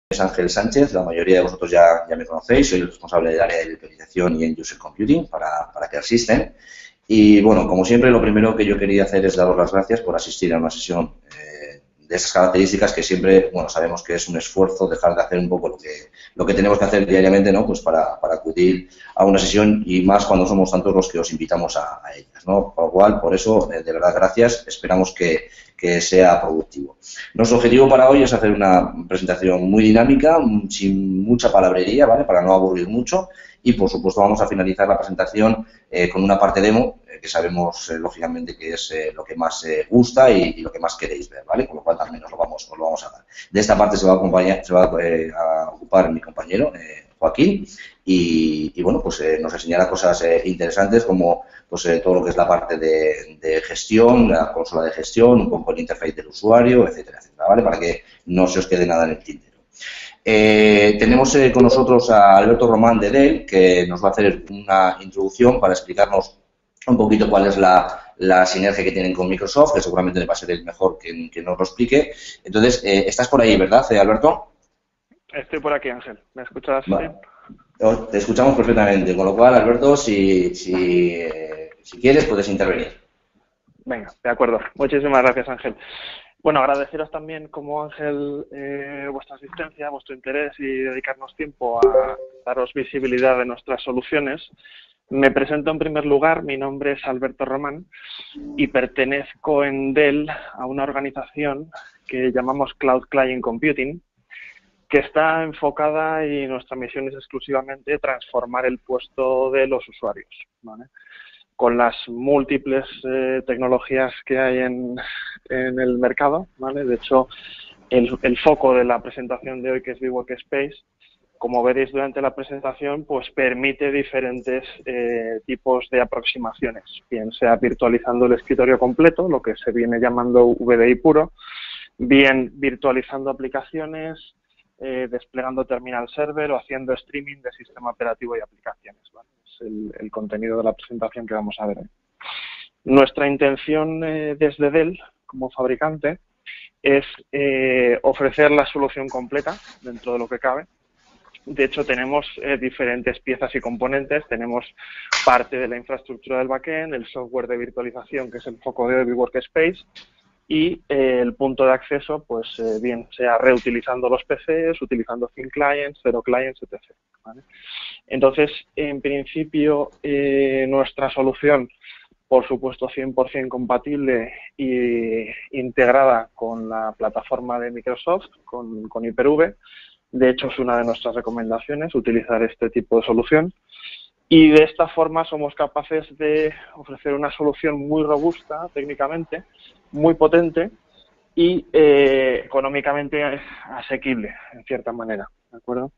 es Ángel Sánchez, la mayoría de vosotros ya me conocéis, soy el responsable del área de virtualización y End User Computing para Care System. Y bueno, como siempre, lo primero que yo quería hacer es daros las gracias por asistir a una sesión de esas características que siempre, bueno, sabemos que es un esfuerzo dejar de hacer un poco lo que tenemos que hacer diariamente, ¿no? Pues para acudir a una sesión y más cuando somos tantos los que os invitamos a ellas, ¿no? Por lo cual, por eso, de verdad, gracias. Esperamos que sea productivo. Nuestro objetivo para hoy es hacer una presentación muy dinámica, sin mucha palabrería, ¿vale? Para no aburrir mucho. Y, por supuesto, vamos a finalizar la presentación con una parte demo, que sabemos, lógicamente, que es lo que más gusta y lo que más queréis ver, ¿vale? Con lo cual también os lo vamos a dar. De esta parte se va a ocupar mi compañero, Joaquín, y bueno, pues nos enseñará cosas interesantes como pues todo lo que es la parte de gestión, la consola de gestión, un poco el interface del usuario, etcétera, etcétera, ¿vale? Para que no se os quede nada en el tintero. Tenemos con nosotros a Alberto Román de Dell, que nos va a hacer una introducción para explicarnos un poquito cuál es la sinergia que tienen con Microsoft, que seguramente va a ser el mejor que nos lo explique. Entonces, estás por ahí, ¿verdad, Alberto? Estoy por aquí, Ángel. ¿Me escuchas bien? Te escuchamos perfectamente, con lo cual, Alberto, si quieres, puedes intervenir. Venga, de acuerdo. Muchísimas gracias, Ángel. Bueno, agradeceros también, como Ángel, vuestra asistencia, vuestro interés y dedicarnos tiempo a daros visibilidad de nuestras soluciones. Me presento en primer lugar, mi nombre es Alberto Román y pertenezco en Dell a una organización que llamamos Cloud Client Computing, que está enfocada y nuestra misión es exclusivamente transformar el puesto de los usuarios, ¿vale? Con las múltiples tecnologías que hay en el mercado, ¿vale? De hecho, el foco de la presentación de hoy, que es vWorkspace, como veréis durante la presentación, pues permite diferentes tipos de aproximaciones, bien sea virtualizando el escritorio completo, lo que se viene llamando VDI puro, bien virtualizando aplicaciones, desplegando terminal server o haciendo streaming de sistema operativo y aplicaciones, ¿vale? Es el contenido de la presentación que vamos a ver hoy. Nuestra intención desde Dell, como fabricante, es ofrecer la solución completa dentro de lo que cabe. De hecho, tenemos diferentes piezas y componentes. Tenemos parte de la infraestructura del backend, el software de virtualización, que es el foco de vWorkspace, y el punto de acceso, pues bien sea reutilizando los PCs, utilizando thin clients, zero clients, etc. ¿Vale? Entonces, en principio, nuestra solución, por supuesto, 100% compatible e integrada con la plataforma de Microsoft, con Hyper-V. De hecho, es una de nuestras recomendaciones, utilizar este tipo de solución. Y de esta forma somos capaces de ofrecer una solución muy robusta técnicamente, muy potente y económicamente asequible, en cierta manera, ¿de acuerdo?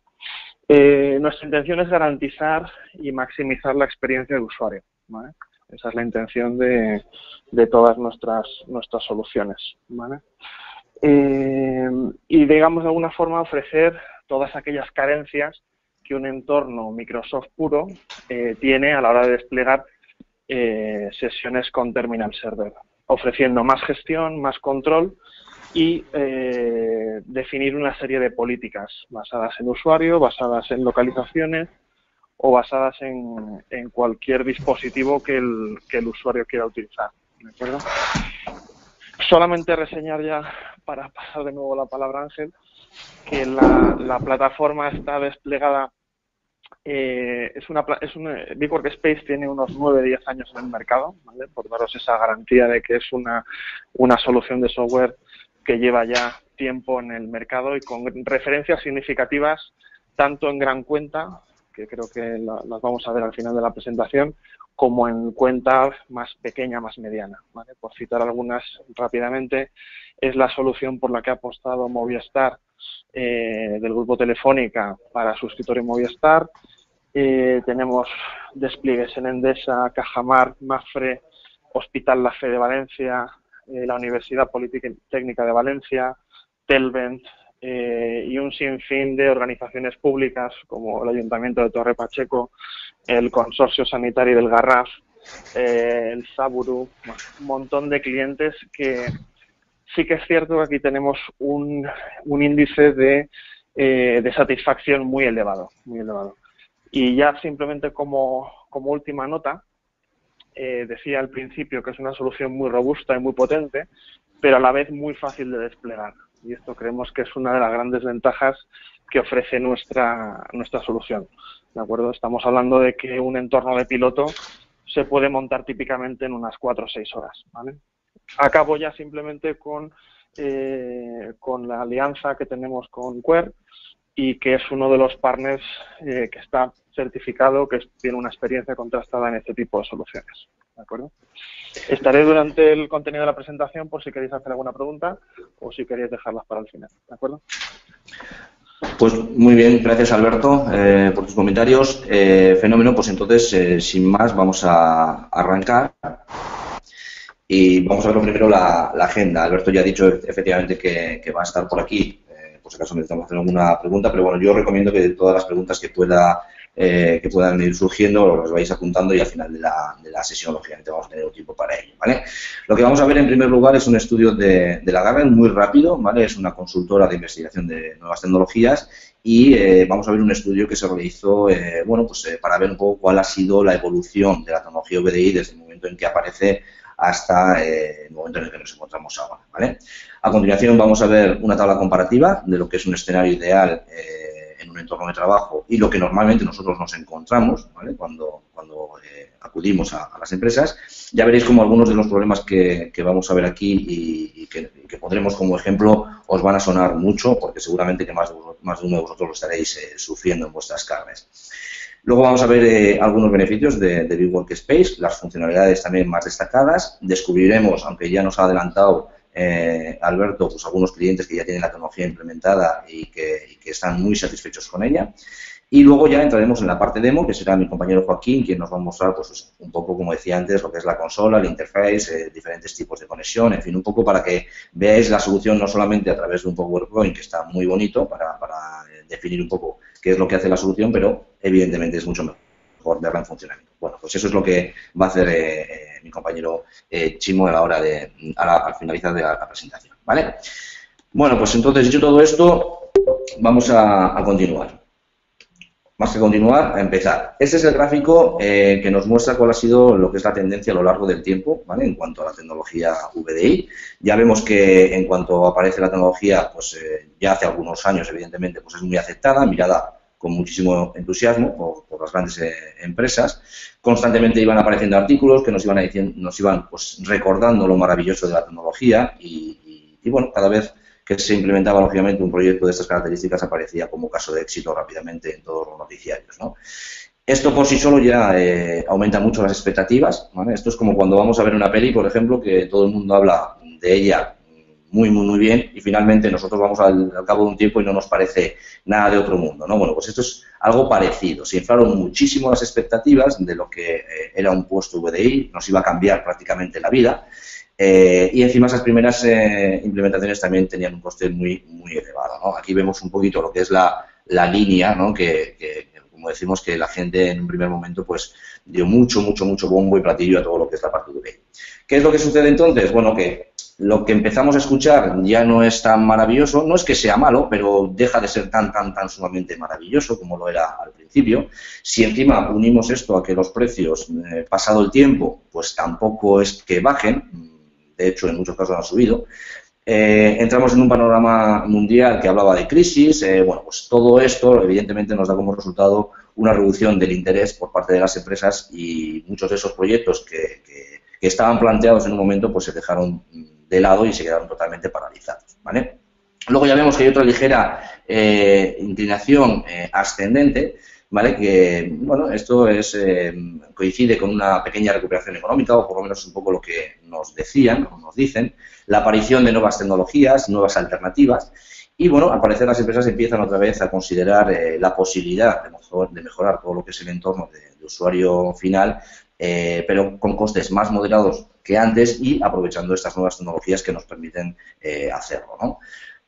Nuestra intención es garantizar y maximizar la experiencia del usuario, ¿vale? Esa es la intención de todas nuestras soluciones, ¿vale? Y digamos de alguna forma ofrecer todas aquellas carencias que un entorno Microsoft puro tiene a la hora de desplegar sesiones con terminal server, ofreciendo más gestión, más control y definir una serie de políticas basadas en usuario, basadas en localizaciones o basadas en cualquier dispositivo que el usuario quiera utilizar, ¿de acuerdo? Solamente reseñar ya, para pasar de nuevo la palabra a Ángel, que la plataforma está desplegada, vWorkspace tiene unos 9-10 años en el mercado, ¿vale? Por daros esa garantía de que es una solución de software que lleva ya tiempo en el mercado y con referencias significativas tanto en gran cuenta, que creo que las vamos a ver al final de la presentación, como en cuenta más pequeña, más mediana, ¿vale? Por citar algunas rápidamente, es la solución por la que ha apostado Movistar del grupo Telefónica para su escritorio Movistar. Tenemos despliegues en Endesa, Cajamar, Mafre, Hospital La Fe de Valencia, la Universidad Politécnica de Valencia, Telvent y un sinfín de organizaciones públicas como el Ayuntamiento de Torre Pacheco, el Consorcio Sanitario del Garraf, el Saburu, un montón de clientes que sí que es cierto que aquí tenemos un índice de de satisfacción muy elevado, muy elevado. Y ya simplemente como última nota, decía al principio que es una solución muy robusta y muy potente, pero a la vez muy fácil de desplegar. Y esto creemos que es una de las grandes ventajas que ofrece nuestra solución. ¿De acuerdo? Estamos hablando de que un entorno de piloto se puede montar típicamente en unas 4 o 6 horas. ¿Vale? Acabo ya simplemente con la alianza que tenemos con Quer, y que es uno de los partners que está certificado, que tiene una experiencia contrastada en este tipo de soluciones. ¿De acuerdo? Estaré durante el contenido de la presentación por si queréis hacer alguna pregunta o si queréis dejarlas para el final. ¿De acuerdo? Pues muy bien, gracias Alberto por tus comentarios. Fenómeno, pues entonces, sin más, vamos a arrancar. Y vamos a ver primero la agenda. Alberto ya ha dicho efectivamente que va a estar por aquí. Por si acaso necesitamos hacer alguna pregunta, pero bueno, yo recomiendo que todas las preguntas que puedan ir surgiendo las vais apuntando y al final de la sesión, lógicamente, vamos a tener un tiempo para ello, ¿vale? Lo que vamos a ver en primer lugar es un estudio de la Gartner muy rápido, ¿vale? Es una consultora de investigación de nuevas tecnologías y vamos a ver un estudio que se realizó, para ver un poco cuál ha sido la evolución de la tecnología VDI desde el momento en que aparece hasta el momento en el que nos encontramos ahora, ¿vale? A continuación vamos a ver una tabla comparativa de lo que es un escenario ideal en un entorno de trabajo y lo que normalmente nosotros nos encontramos, ¿vale? Cuando acudimos a las empresas. Ya veréis como algunos de los problemas que vamos a ver aquí y que pondremos como ejemplo os van a sonar mucho, porque seguramente que más de uno de vosotros lo estaréis sufriendo en vuestras carnes. Luego vamos a ver algunos beneficios de Big Workspace, las funcionalidades también más destacadas. Descubriremos, aunque ya nos ha adelantado Alberto, pues algunos clientes que ya tienen la tecnología implementada y que están muy satisfechos con ella. Y luego ya entraremos en la parte demo, que será mi compañero Joaquín, quien nos va a mostrar, pues, un poco, como decía antes, lo que es la consola, la interface, diferentes tipos de conexión, en fin, un poco para que veáis la solución no solamente a través de un PowerPoint, que está muy bonito para definir un poco qué es lo que hace la solución, pero evidentemente es mucho mejor verla en funcionamiento. Bueno, pues eso es lo que va a hacer mi compañero Chimo a la hora al finalizar de la presentación, ¿vale? Bueno, pues entonces, dicho todo esto, vamos a continuar. Más que continuar, a empezar. Este es el gráfico que nos muestra cuál ha sido lo que es la tendencia a lo largo del tiempo, ¿vale? En cuanto a la tecnología VDI. Ya vemos que en cuanto aparece la tecnología, pues ya hace algunos años, evidentemente, pues es muy aceptada, mirada con muchísimo entusiasmo por las grandes empresas. Constantemente iban apareciendo artículos que nos iban pues, recordando lo maravilloso de la tecnología y bueno, cada vez que se implementaba, lógicamente, un proyecto de estas características aparecía como caso de éxito rápidamente en todos los noticiarios, ¿no? Esto por sí solo ya aumenta mucho las expectativas, ¿vale? Esto es como cuando vamos a ver una peli, por ejemplo, que todo el mundo habla de ella muy bien y finalmente nosotros vamos al cabo de un tiempo y no nos parece nada de otro mundo, ¿no? Bueno, pues esto es algo parecido. Se inflaron muchísimo las expectativas de lo que era un puesto VDI, nos iba a cambiar prácticamente la vida. Y encima esas primeras implementaciones también tenían un coste muy elevado, ¿no? Aquí vemos un poquito lo que es la línea, ¿no? Que como decimos, que la gente en un primer momento pues dio mucho bombo y platillo a todo lo que es la parte de VDI. ¿Qué es lo que sucede entonces? Bueno, que lo que empezamos a escuchar ya no es tan maravilloso, no es que sea malo, pero deja de ser tan sumamente maravilloso como lo era al principio. Si encima unimos esto a que los precios, pasado el tiempo, pues tampoco es que bajen, de hecho en muchos casos han subido, entramos en un panorama mundial que hablaba de crisis, bueno, pues todo esto evidentemente nos da como resultado una reducción del interés por parte de las empresas y muchos de esos proyectos que estaban planteados en un momento pues se dejaron de lado y se quedaron totalmente paralizados, ¿vale? Luego ya vemos que hay otra ligera inclinación ascendente, ¿vale? Que, bueno, esto coincide con una pequeña recuperación económica, o por lo menos es un poco lo que nos decían, o nos dicen, la aparición de nuevas tecnologías, nuevas alternativas, y, bueno, al parecer las empresas empiezan otra vez a considerar la posibilidad de mejorar todo lo que es el entorno de usuario final, pero con costes más moderados que antes y aprovechando estas nuevas tecnologías que nos permiten hacerlo, ¿no?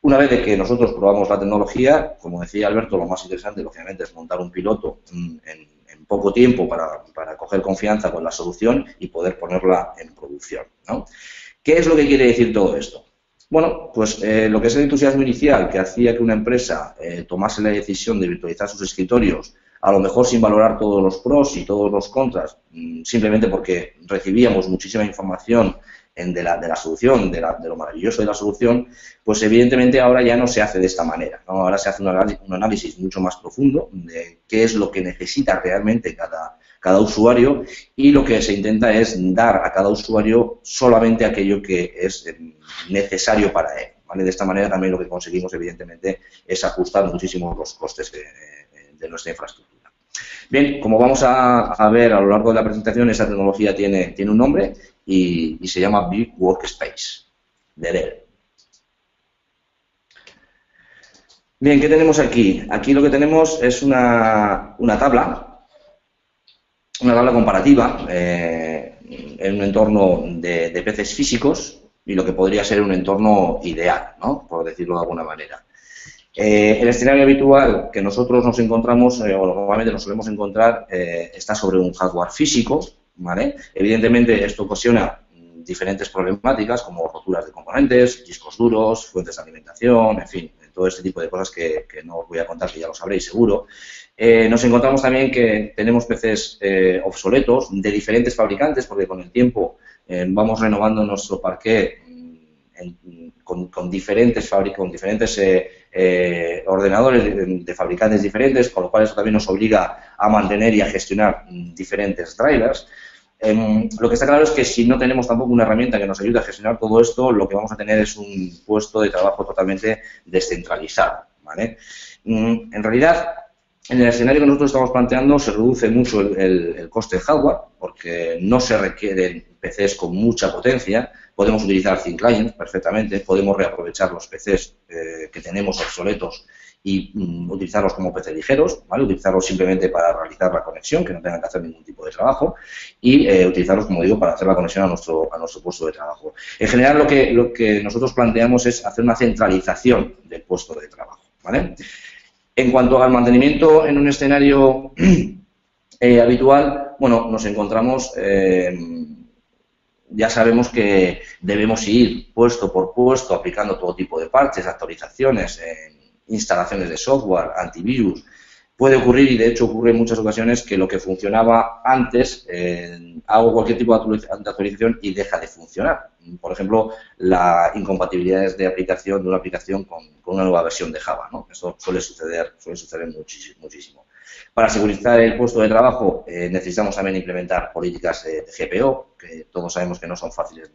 Una vez de que nosotros probamos la tecnología, como decía Alberto, lo más interesante, lógicamente, es montar un piloto en poco tiempo para coger confianza con la solución y poder ponerla en producción, ¿no? ¿Qué es lo que quiere decir todo esto? Bueno, pues lo que es el entusiasmo inicial que hacía que una empresa tomase la decisión de virtualizar sus escritorios, a lo mejor sin valorar todos los pros y todos los contras, simplemente porque recibíamos muchísima información de la solución, de lo maravilloso de la solución, pues evidentemente ahora ya no se hace de esta manera, ¿no? Ahora se hace un análisis mucho más profundo de qué es lo que necesita realmente cada usuario, y lo que se intenta es dar a cada usuario solamente aquello que es necesario para él, ¿vale? De esta manera también lo que conseguimos, evidentemente, es ajustar muchísimo los costes de nuestra infraestructura. Bien, como vamos a ver a lo largo de la presentación, esa tecnología tiene un nombre y se llama Big Workspace, de Dell. Bien, ¿qué tenemos aquí? Aquí lo que tenemos es una tabla comparativa en un entorno de PCs físicos y lo que podría ser un entorno ideal, ¿no? Por decirlo de alguna manera. El escenario habitual que nosotros nos encontramos, o normalmente nos solemos encontrar, está sobre un hardware físico, ¿vale? Evidentemente esto ocasiona diferentes problemáticas como roturas de componentes, discos duros, fuentes de alimentación, en fin, todo este tipo de cosas que no os voy a contar, que ya lo sabréis seguro. Nos encontramos también que tenemos PCs obsoletos de diferentes fabricantes, porque con el tiempo vamos renovando nuestro parqué con diferentes ordenadores de fabricantes diferentes, con lo cual eso también nos obliga a mantener y a gestionar diferentes drivers. Lo que está claro es que si no tenemos tampoco una herramienta que nos ayude a gestionar todo esto, lo que vamos a tener es un puesto de trabajo totalmente descentralizado, ¿vale? En realidad, en el escenario que nosotros estamos planteando se reduce mucho el coste de hardware, porque no se requieren PCs con mucha potencia. Podemos utilizar thin clients perfectamente, podemos reaprovechar los PCs que tenemos obsoletos y utilizarlos como PC ligeros, ¿vale? Utilizarlos simplemente para realizar la conexión, que no tengan que hacer ningún tipo de trabajo, y utilizarlos, como digo, para hacer la conexión a nuestro puesto de trabajo. En general, lo que nosotros planteamos es hacer una centralización del puesto de trabajo, ¿vale? En cuanto al mantenimiento en un escenario habitual, bueno, nos encontramos, ya sabemos que debemos ir puesto por puesto aplicando todo tipo de parches, actualizaciones, instalaciones de software, antivirus. Puede ocurrir, y de hecho ocurre en muchas ocasiones, que lo que funcionaba antes, hago cualquier tipo de actualización y deja de funcionar. Por ejemplo, las incompatibilidades de una aplicación con una nueva versión de Java, ¿no? Eso suele suceder muchísimo. Para segurizar el puesto de trabajo necesitamos también implementar políticas de GPO, que todos sabemos que no son fáciles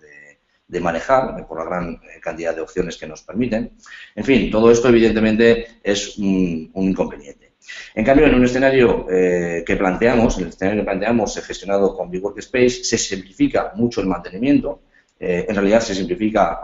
de manejar por la gran cantidad de opciones que nos permiten. En fin, todo esto evidentemente es un inconveniente. En cambio, en un escenario que planteamos, gestionado con Big Workspace, se simplifica mucho el mantenimiento. En realidad se simplifica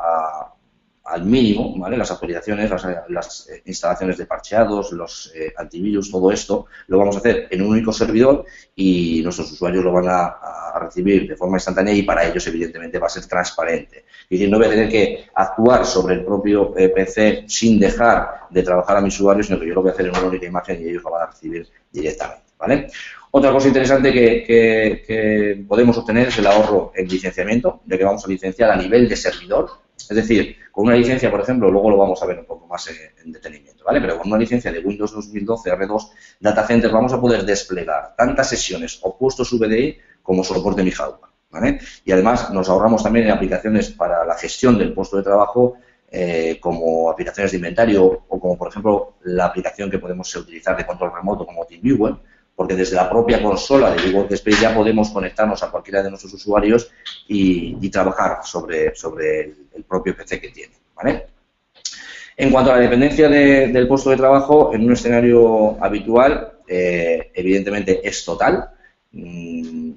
al mínimo, ¿vale? Las actualizaciones, las instalaciones de parcheados, los antivirus, todo esto lo vamos a hacer en un único servidor y nuestros usuarios lo van a recibir de forma instantánea, y para ellos evidentemente va a ser transparente. Es decir, no voy a tener que actuar sobre el propio PC sin dejar de trabajar a mis usuarios, sino que yo lo voy a hacer en una única imagen y ellos lo van a recibir directamente, ¿vale? Otra cosa interesante que podemos obtener es el ahorro en licenciamiento, ya que vamos a licenciar a nivel de servidor. Es decir, con una licencia, por ejemplo, luego lo vamos a ver un poco más en detenimiento, ¿vale? Pero con una licencia de Windows 2012 R2 Data Center vamos a poder desplegar tantas sesiones o puestos VDI como soporte mi hardware, ¿vale? Y además nos ahorramos también en aplicaciones para la gestión del puesto de trabajo, como aplicaciones de inventario o como, por ejemplo, la aplicación que podemos utilizar de control remoto como TeamViewer, porque desde la propia consola de Big Workspace ya podemos conectarnos a cualquiera de nuestros usuarios y trabajar sobre el propio PC que tiene, ¿vale? En cuanto a la dependencia del puesto de trabajo, en un escenario habitual, evidentemente es total.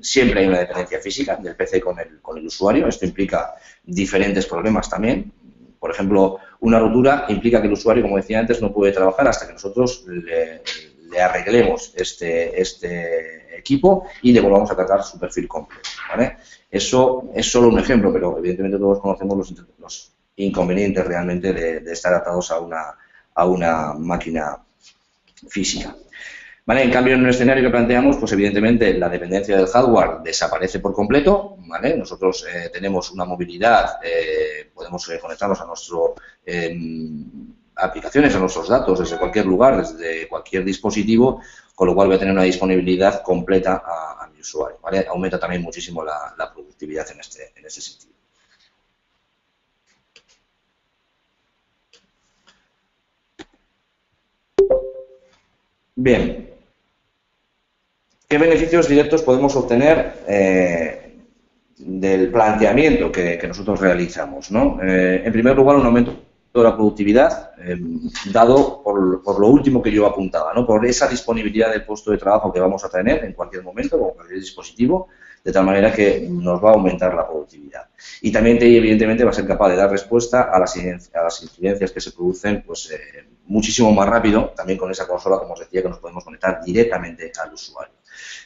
Siempre hay una dependencia física del PC con el usuario. Esto implica diferentes problemas también. Por ejemplo, una rotura implica que el usuario, como decía antes, no puede trabajar hasta que nosotros le arreglemos este equipo y le volvamos a cargar su perfil completo, ¿vale? Eso es solo un ejemplo, pero evidentemente todos conocemos los inconvenientes realmente de estar atados a una máquina física. ¿Vale? En cambio, en un escenario que planteamos, pues evidentemente la dependencia del hardware desaparece por completo, ¿vale? Nosotros tenemos una movilidad, podemos conectarnos a nuestro aplicaciones, a nuestros datos desde cualquier lugar, desde cualquier dispositivo, con lo cual voy a tener una disponibilidad completa a mi usuario, ¿vale? Aumenta también muchísimo la productividad en este sentido. Bien. ¿Qué beneficios directos podemos obtener del planteamiento que nosotros realizamos, ¿no? En primer lugar, un aumento de la productividad dado por lo último que yo apuntaba, ¿no? Por esa disponibilidad del puesto de trabajo que vamos a tener en cualquier momento o en cualquier dispositivo, de tal manera que nos va a aumentar la productividad. Y también, evidentemente, va a ser capaz de dar respuesta a las incidencias que se producen pues, muchísimo más rápido, también con esa consola, como os decía, que nos podemos conectar directamente al usuario.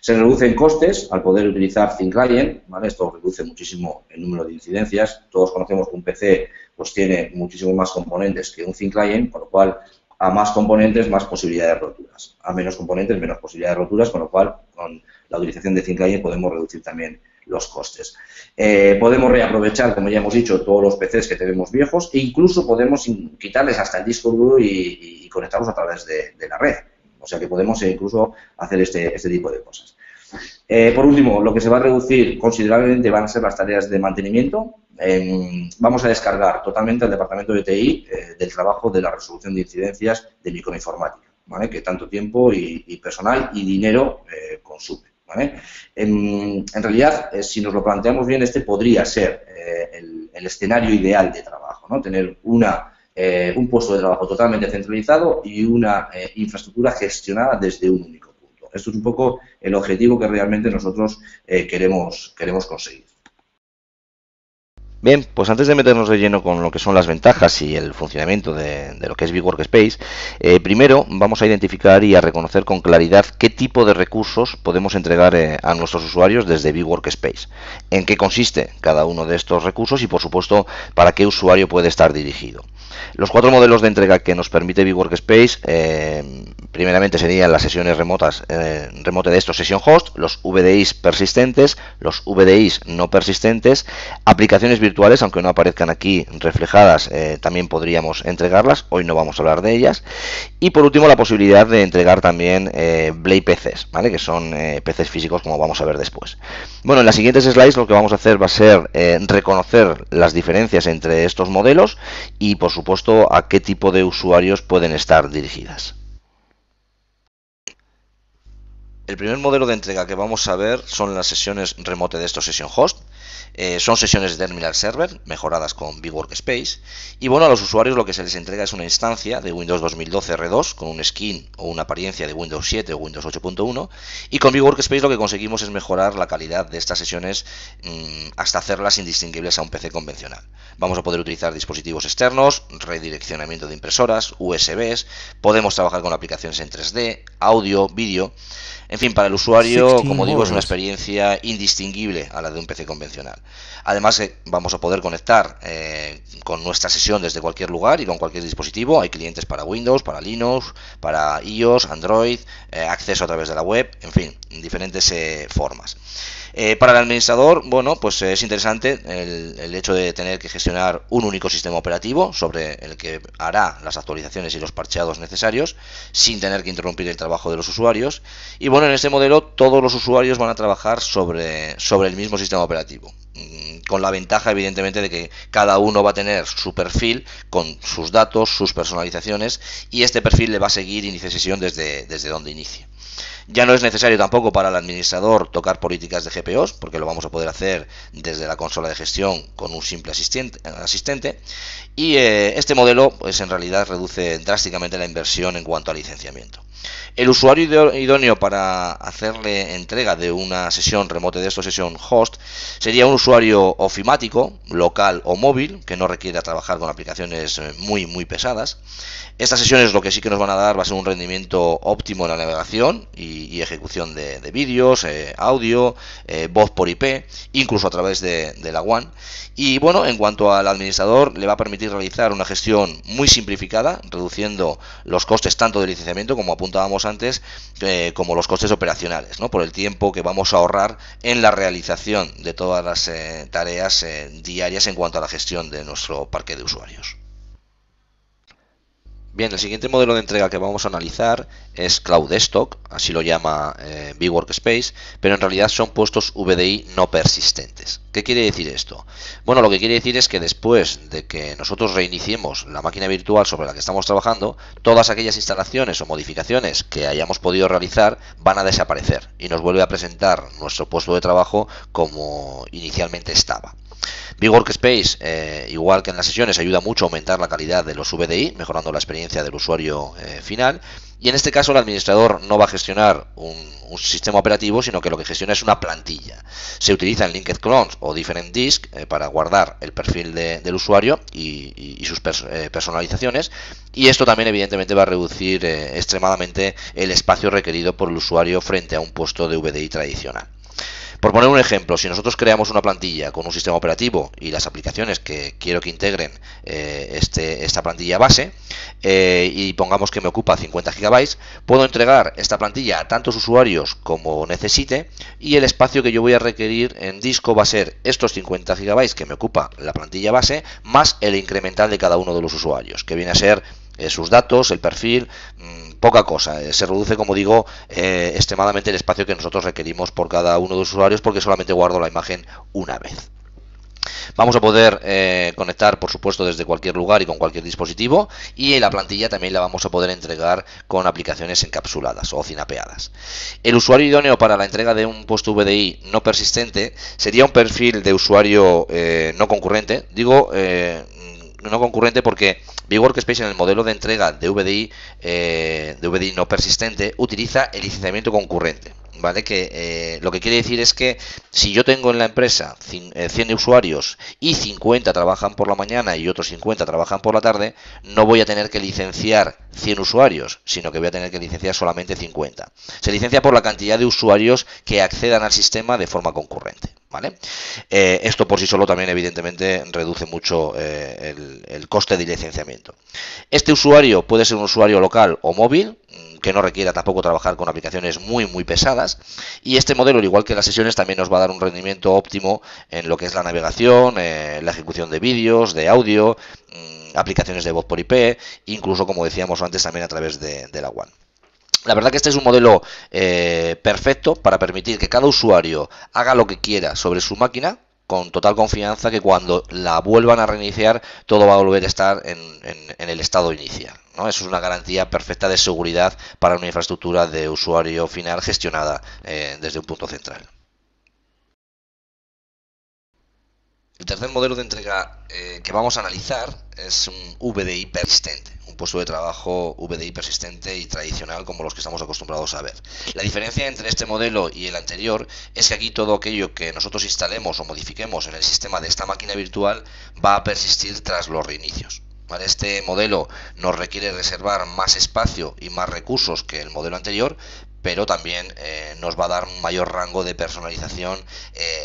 Se reducen costes al poder utilizar ThinClient, ¿vale? Esto reduce muchísimo el número de incidencias. Todos conocemos que un PC pues, tiene muchísimos más componentes que un ThinClient, con lo cual a más componentes, más posibilidad de roturas. A menos componentes, menos posibilidad de roturas, con lo cual con la utilización de ThinClient podemos reducir también los costes. Podemos reaprovechar, como ya hemos dicho, todos los PCs que tenemos viejos e incluso podemos quitarles hasta el disco duro y conectarlos a través de la red. O sea que podemos incluso hacer este tipo de cosas. Por último, lo que se va a reducir considerablemente van a ser las tareas de mantenimiento. Vamos a descargar totalmente al departamento de TI del trabajo de la resolución de incidencias de microinformática, ¿vale? Que tanto tiempo y personal y dinero consume, ¿vale? En realidad, si nos lo planteamos bien, este podría ser el escenario ideal de trabajo, ¿no? Tener un puesto de trabajo totalmente centralizado y una infraestructura gestionada desde un único punto. Esto es un poco el objetivo que realmente nosotros queremos conseguir. Bien, pues antes de meternos de lleno con lo que son las ventajas y el funcionamiento de lo que es Big Workspace, primero vamos a identificar y a reconocer con claridad qué tipo de recursos podemos entregar a nuestros usuarios desde Big Workspace, en qué consiste cada uno de estos recursos y, por supuesto, para qué usuario puede estar dirigido. Los 4 modelos de entrega que nos permite Big Workspace, primeramente serían las sesiones remotas, Remote Desktop Session Host, los VDIs persistentes, los VDIs no persistentes, aplicaciones virtuales, aunque no aparezcan aquí reflejadas, también podríamos entregarlas, hoy no vamos a hablar de ellas, y por último la posibilidad de entregar también Blade PCs, ¿vale? Que son PCs físicos, como vamos a ver después. Bueno, en las siguientes slides lo que vamos a hacer va a ser reconocer las diferencias entre estos modelos y, por supuesto, a qué tipo de usuarios pueden estar dirigidas. El primer modelo de entrega que vamos a ver son las sesiones Remote Desktop Session Host. Son sesiones de Terminal Server mejoradas con Big Workspace. Y bueno, a los usuarios lo que se les entrega es una instancia de Windows 2012 R2 con un skin o una apariencia de Windows 7 o Windows 8.1. Y con Big Workspace lo que conseguimos es mejorar la calidad de estas sesiones hasta hacerlas indistinguibles a un PC convencional. Vamos a poder utilizar dispositivos externos, redireccionamiento de impresoras, USBs, podemos trabajar con aplicaciones en 3D, audio, vídeo. En fin, para el usuario, como digo, es una experiencia indistinguible a la de un PC convencional. Además, vamos a poder conectar con nuestra sesión desde cualquier lugar y con cualquier dispositivo. Hay clientes para Windows, para Linux, para iOS, Android, acceso a través de la web, en fin, diferentes formas. Para el administrador, bueno, pues es interesante el hecho de tener que gestionar un único sistema operativo sobre el que hará las actualizaciones y los parcheados necesarios sin tener que interrumpir el trabajo de los usuarios. Y bueno, en este modelo todos los usuarios van a trabajar sobre el mismo sistema operativo, con la ventaja evidentemente de que cada uno va a tener su perfil con sus datos, sus personalizaciones, y este perfil le va a seguir inicie sesión desde donde inicie. Ya no es necesario tampoco para el administrador tocar políticas de GPOs, porque lo vamos a poder hacer desde la consola de gestión con un simple asistente. Y este modelo, pues en realidad reduce drásticamente la inversión en cuanto a licenciamiento. El usuario idóneo para hacerle entrega de una sesión Remote Desktop Session Host sería un usuario ofimático, local o móvil, que no requiera trabajar con aplicaciones muy pesadas. Estas sesiones lo que sí que nos van a dar va a ser un rendimiento óptimo en la navegación y ejecución de vídeos, audio, voz por IP, incluso a través de la WAN. Y bueno, en cuanto al administrador, le va a permitir realizar una gestión muy simplificada, reduciendo los costes tanto de licenciamiento, como apuntábamos antes, como los costes operacionales, ¿no? Por el tiempo que vamos a ahorrar en la realización de todas las tareas diarias en cuanto a la gestión de nuestro parque de usuarios. Bien, el siguiente modelo de entrega que vamos a analizar es Cloud Desktop, así lo llama vWorkspace, pero en realidad son puestos VDI no persistentes. ¿Qué quiere decir esto? Bueno, lo que quiere decir es que después de que nosotros reiniciemos la máquina virtual sobre la que estamos trabajando, todas aquellas instalaciones o modificaciones que hayamos podido realizar van a desaparecer y nos vuelve a presentar nuestro puesto de trabajo como inicialmente estaba. vWorkspace, igual que en las sesiones, ayuda mucho a aumentar la calidad de los VDI, mejorando la experiencia del usuario final. Y en este caso el administrador no va a gestionar un sistema operativo, sino que lo que gestiona es una plantilla. Se utilizan linked clones o different disk para guardar el perfil del usuario y sus personalizaciones. Y esto también evidentemente va a reducir extremadamente el espacio requerido por el usuario frente a un puesto de VDI tradicional. Por poner un ejemplo, si nosotros creamos una plantilla con un sistema operativo y las aplicaciones que quiero que integren esta plantilla base, y pongamos que me ocupa 50 GB, puedo entregar esta plantilla a tantos usuarios como necesite, y el espacio que yo voy a requerir en disco va a ser estos 50 GB que me ocupa la plantilla base, más el incremental de cada uno de los usuarios, que viene a ser sus datos, el perfil, poca cosa. Se reduce, como digo, extremadamente el espacio que nosotros requerimos por cada uno de los usuarios, porque solamente guardo la imagen una vez. Vamos a poder conectar, por supuesto, desde cualquier lugar y con cualquier dispositivo, y la plantilla también la vamos a poder entregar con aplicaciones encapsuladas o cinapeadas. El usuario idóneo para la entrega de un puesto VDI no persistente sería un perfil de usuario no concurrente. Digo no concurrente porque vWorkspace, en el modelo de entrega de VDI no persistente, utiliza el licenciamiento concurrente, ¿vale? Que lo que quiere decir es que si yo tengo en la empresa 100 usuarios y 50 trabajan por la mañana y otros 50 trabajan por la tarde, no voy a tener que licenciar 100 usuarios, sino que voy a tener que licenciar solamente 50. Se licencia por la cantidad de usuarios que accedan al sistema de forma concurrente, ¿vale? Esto por sí solo también evidentemente reduce mucho el coste de licenciamiento. Este usuario puede ser un usuario local o móvil, que no requiera tampoco trabajar con aplicaciones muy pesadas, y este modelo, al igual que las sesiones, también nos va a dar un rendimiento óptimo en lo que es la navegación, la ejecución de vídeos, de audio, aplicaciones de voz por IP, incluso, como decíamos antes, también a través de la WAN. La verdad que este es un modelo perfecto para permitir que cada usuario haga lo que quiera sobre su máquina, con total confianza que cuando la vuelvan a reiniciar todo va a volver a estar en el estado inicial, ¿no? Eso es una garantía perfecta de seguridad para una infraestructura de usuario final gestionada desde un punto central. El tercer modelo de entrega que vamos a analizar es un VDI persistente, un puesto de trabajo VDI persistente y tradicional como los que estamos acostumbrados a ver. La diferencia entre este modelo y el anterior es que aquí todo aquello que nosotros instalemos o modifiquemos en el sistema de esta máquina virtual va a persistir tras los reinicios. ¿Vale? Este modelo nos requiere reservar más espacio y más recursos que el modelo anterior, pero también nos va a dar un mayor rango de personalización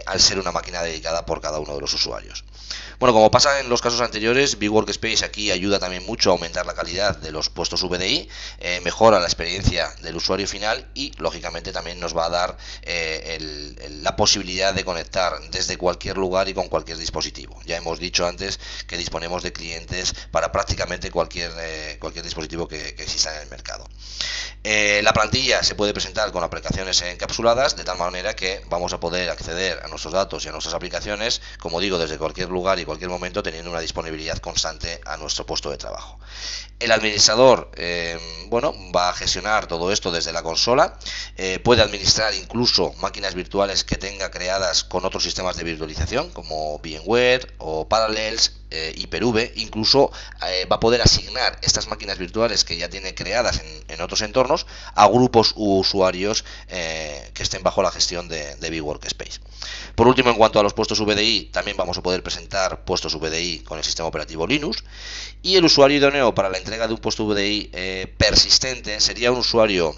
al ser una máquina dedicada por cada uno de los usuarios. Bueno, como pasa en los casos anteriores, vWorkspace aquí ayuda también mucho a aumentar la calidad de los puestos VDI, mejora la experiencia del usuario final y, lógicamente, también nos va a dar la posibilidad de conectar desde cualquier lugar y con cualquier dispositivo. Ya hemos dicho antes que disponemos de clientes para prácticamente cualquier dispositivo que exista en el mercado. La plantilla se puede presentar con aplicaciones encapsuladas, de tal manera que vamos a poder acceder a nuestros datos y a nuestras aplicaciones, como digo, desde cualquier lugar y cualquier momento, teniendo una disponibilidad constante a nuestro puesto de trabajo. El administrador va a gestionar todo esto desde la consola, puede administrar incluso máquinas virtuales que tenga creadas con otros sistemas de virtualización como VMware o Parallels, Hyper-V, incluso va a poder asignar estas máquinas virtuales que ya tiene creadas en otros entornos a grupos u usuarios que estén bajo la gestión de Big Workspace. Por último, en cuanto a los puestos VDI, también vamos a poder presentar puestos VDI con el sistema operativo Linux, y el usuario idóneo para la entrega de un puesto VDI persistente sería un usuario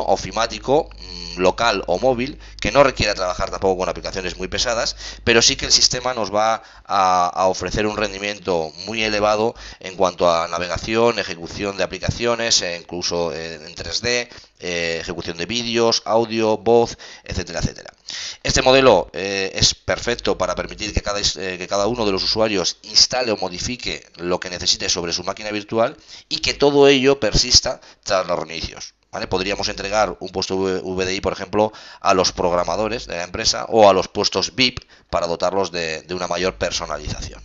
ofimático, local o móvil, que no requiera trabajar tampoco con aplicaciones muy pesadas, pero sí que el sistema nos va a ofrecer un rendimiento muy elevado en cuanto a navegación, ejecución de aplicaciones, incluso en 3D, ejecución de vídeos, audio, voz, etcétera, etcétera. Este modelo es perfecto para permitir que cada uno de los usuarios instale o modifique lo que necesite sobre su máquina virtual y que todo ello persista tras los reinicios. ¿Vale? Podríamos entregar un puesto VDI, por ejemplo, a los programadores de la empresa o a los puestos VIP para dotarlos de una mayor personalización.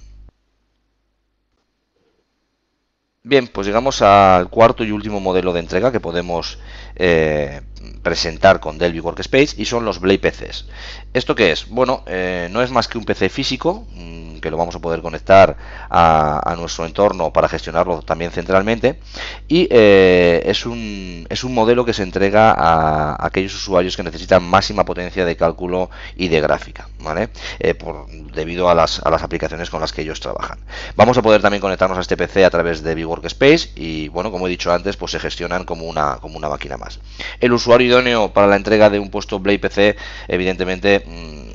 Bien, pues llegamos al cuarto y último modelo de entrega que podemos presentar con Dell Big Workspace, y son los Blade PCs. ¿Esto qué es? Bueno, no es más que un PC físico que lo vamos a poder conectar a nuestro entorno para gestionarlo también centralmente, y es un modelo que se entrega a aquellos usuarios que necesitan máxima potencia de cálculo y de gráfica, ¿vale? Debido a las aplicaciones con las que ellos trabajan. Vamos a poder también conectarnos a este PC a través de Big Workspace y, bueno, como he dicho antes, pues se gestionan como una máquina más. El usuario idóneo para la entrega de un puesto Blade PC, evidentemente,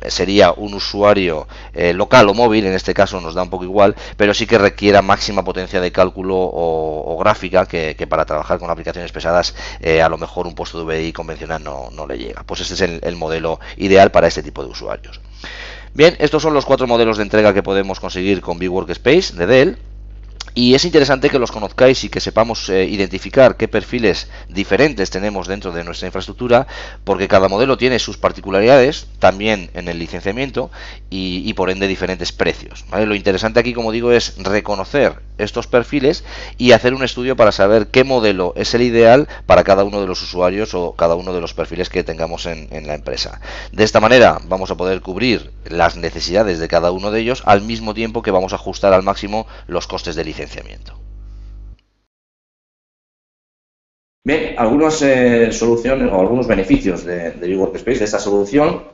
sería un usuario local o móvil. En este caso nos da un poco igual, pero sí que requiera máxima potencia de cálculo o gráfica, que para trabajar con aplicaciones pesadas a lo mejor un puesto de VDI convencional no le llega. Pues este es el modelo ideal para este tipo de usuarios. Bien, estos son los 4 modelos de entrega que podemos conseguir con Big Workspace de Dell. Y es interesante que los conozcáis y que sepamos identificar qué perfiles diferentes tenemos dentro de nuestra infraestructura, porque cada modelo tiene sus particularidades, también en el licenciamiento y por ende diferentes precios, ¿vale? Lo interesante aquí, como digo, es reconocer estos perfiles y hacer un estudio para saber qué modelo es el ideal para cada uno de los usuarios o cada uno de los perfiles que tengamos en la empresa. De esta manera vamos a poder cubrir las necesidades de cada uno de ellos, al mismo tiempo que vamos a ajustar al máximo los costes de licenciamiento. Bien, algunas soluciones o algunos beneficios de Big Workspace, de esta solución.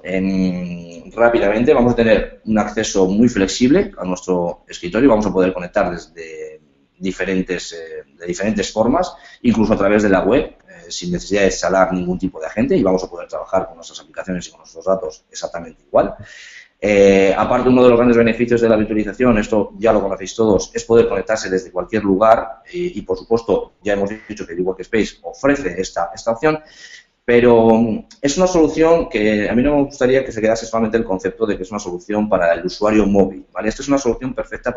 Rápidamente vamos a tener un acceso muy flexible a nuestro escritorio, vamos a poder conectar desde de diferentes formas, incluso a través de la web, sin necesidad de instalar ningún tipo de agente, y vamos a poder trabajar con nuestras aplicaciones y con nuestros datos exactamente igual. Aparte, uno de los grandes beneficios de la virtualización, esto ya lo conocéis todos, es poder conectarse desde cualquier lugar y por supuesto, ya hemos dicho que Big Workspace ofrece esta opción, pero es una solución que a mí no me gustaría que se quedase solamente el concepto de que es una solución para el usuario móvil, ¿vale? Esta es una solución perfecta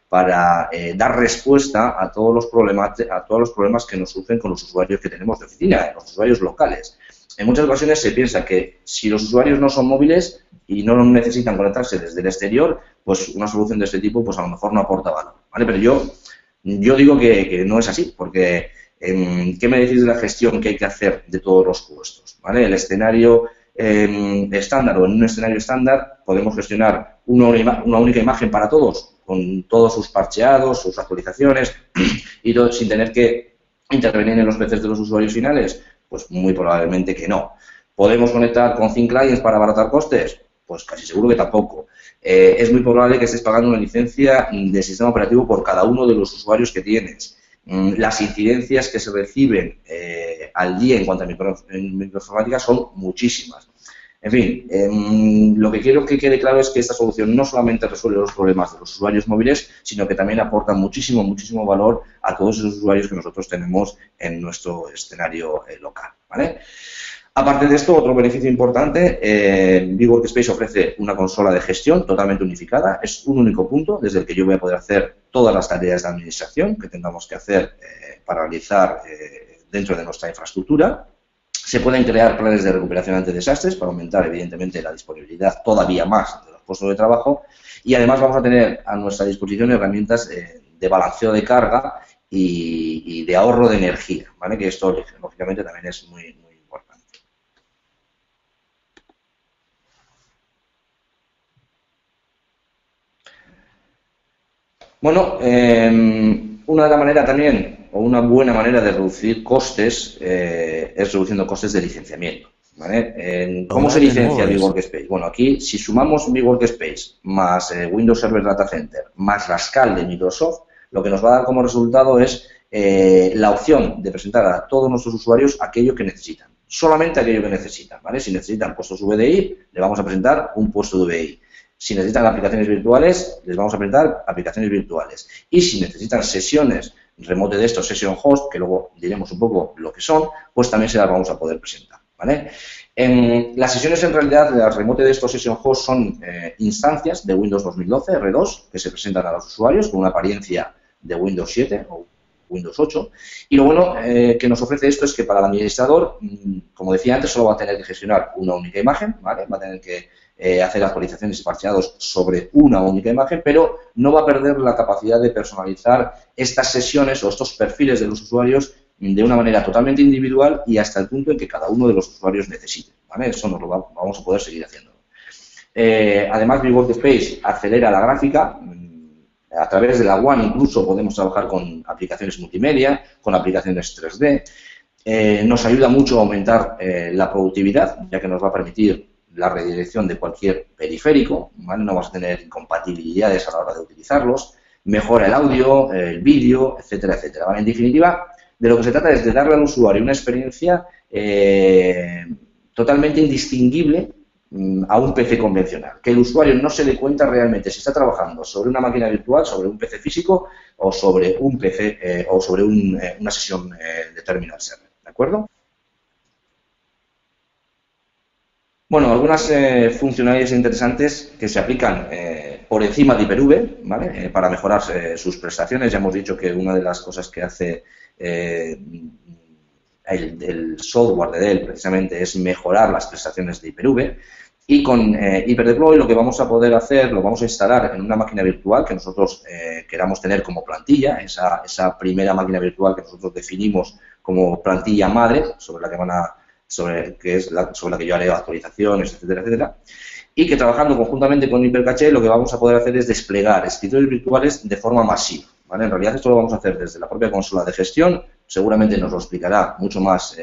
para dar respuesta a todos los problemas que nos surgen con los usuarios que tenemos de oficina, los usuarios locales. En muchas ocasiones se piensa que si los usuarios no son móviles y no necesitan conectarse desde el exterior, pues una solución de este tipo pues a lo mejor no aporta valor, ¿vale? Pero yo digo que no es así, porque ¿qué me decís de la gestión que hay que hacer de todos los puestos? ¿Vale? El escenario estándar, o en un escenario estándar podemos gestionar una única imagen para todos, con todos sus parcheados, sus actualizaciones y todo sin tener que intervenir en los PCs de los usuarios finales. Pues muy probablemente que no. ¿Podemos conectar con Thin Clients para abaratar costes? Pues casi seguro que tampoco. Es muy probable que estés pagando una licencia de sistema operativo por cada uno de los usuarios que tienes. Las incidencias que se reciben al día en cuanto a microinformática son muchísimas. En fin, lo que quiero que quede claro es que esta solución no solamente resuelve los problemas de los usuarios móviles, sino que también aporta muchísimo valor a todos esos usuarios que nosotros tenemos en nuestro escenario local, ¿vale? Aparte de esto, otro beneficio importante, Big Workspace ofrece una consola de gestión totalmente unificada. Es un único punto desde el que yo voy a poder hacer todas las tareas de administración que tengamos que hacer para realizar dentro de nuestra infraestructura. Se pueden crear planes de recuperación ante desastres para aumentar, evidentemente, la disponibilidad todavía más de los puestos de trabajo. Y además vamos a tener a nuestra disposición herramientas de balanceo de carga y de ahorro de energía, ¿vale? Que esto, lógicamente, también es muy importante. Bueno, una de las maneras también, o una buena manera de reducir costes, es reduciendo costes de licenciamiento. ¿Vale? ¿Cómo se licencia Big Workspace? Bueno, aquí si sumamos Big Workspace más Windows Server Data Center más Rascal de Microsoft, lo que nos va a dar como resultado es la opción de presentar a todos nuestros usuarios aquello que necesitan. Solamente aquello que necesitan, ¿vale? Si necesitan puestos VDI, le vamos a presentar un puesto de VDI. Si necesitan aplicaciones virtuales, les vamos a presentar aplicaciones virtuales. Y si necesitan sesiones remote de estos, Session Host, que luego diremos un poco lo que son, pues también se las vamos a poder presentar, ¿vale? Las sesiones en realidad, las remote de estos Session Host son instancias de Windows 2012, R2, que se presentan a los usuarios con una apariencia de Windows 7 o Windows 8. Y lo bueno que nos ofrece esto es que para el administrador, como decía antes, solo va a tener que gestionar una única imagen, ¿vale? Va a tener que hacer actualizaciones y parcheados sobre una única imagen, pero no va a perder la capacidad de personalizar estas sesiones o estos perfiles de los usuarios de una manera totalmente individual y hasta el punto en que cada uno de los usuarios necesite, ¿vale? Eso nos lo vamos a poder seguir haciendo. Además, Big Workspace acelera la gráfica. A través de la One incluso podemos trabajar con aplicaciones multimedia, con aplicaciones 3D. Nos ayuda mucho a aumentar la productividad, ya que nos va a permitir la redirección de cualquier periférico, ¿vale? No vamos a tener incompatibilidades a la hora de utilizarlos. Mejora el audio, el vídeo, etcétera, etcétera, ¿vale? En definitiva, de lo que se trata es de darle al usuario una experiencia totalmente indistinguible a un PC convencional, que el usuario no se dé cuenta realmente si está trabajando sobre una máquina virtual, sobre un PC físico o sobre un PC o sobre una sesión de terminal server, ¿de acuerdo? Bueno, algunas funcionalidades interesantes que se aplican por encima de Hyper-V, ¿vale? Para mejorar sus prestaciones. Ya hemos dicho que una de las cosas que hace el software de Dell precisamente es mejorar las prestaciones de Hyper-V. Y con HyperDeploy lo que vamos a poder hacer, lo vamos a instalar en una máquina virtual que nosotros queramos tener como plantilla, esa primera máquina virtual que nosotros definimos como plantilla madre, sobre la que yo haré actualizaciones, etcétera, etcétera. Y que trabajando conjuntamente con Hypercache lo que vamos a poder hacer es desplegar escritorios virtuales de forma masiva, ¿vale? En realidad esto lo vamos a hacer desde la propia consola de gestión, seguramente nos lo explicará mucho más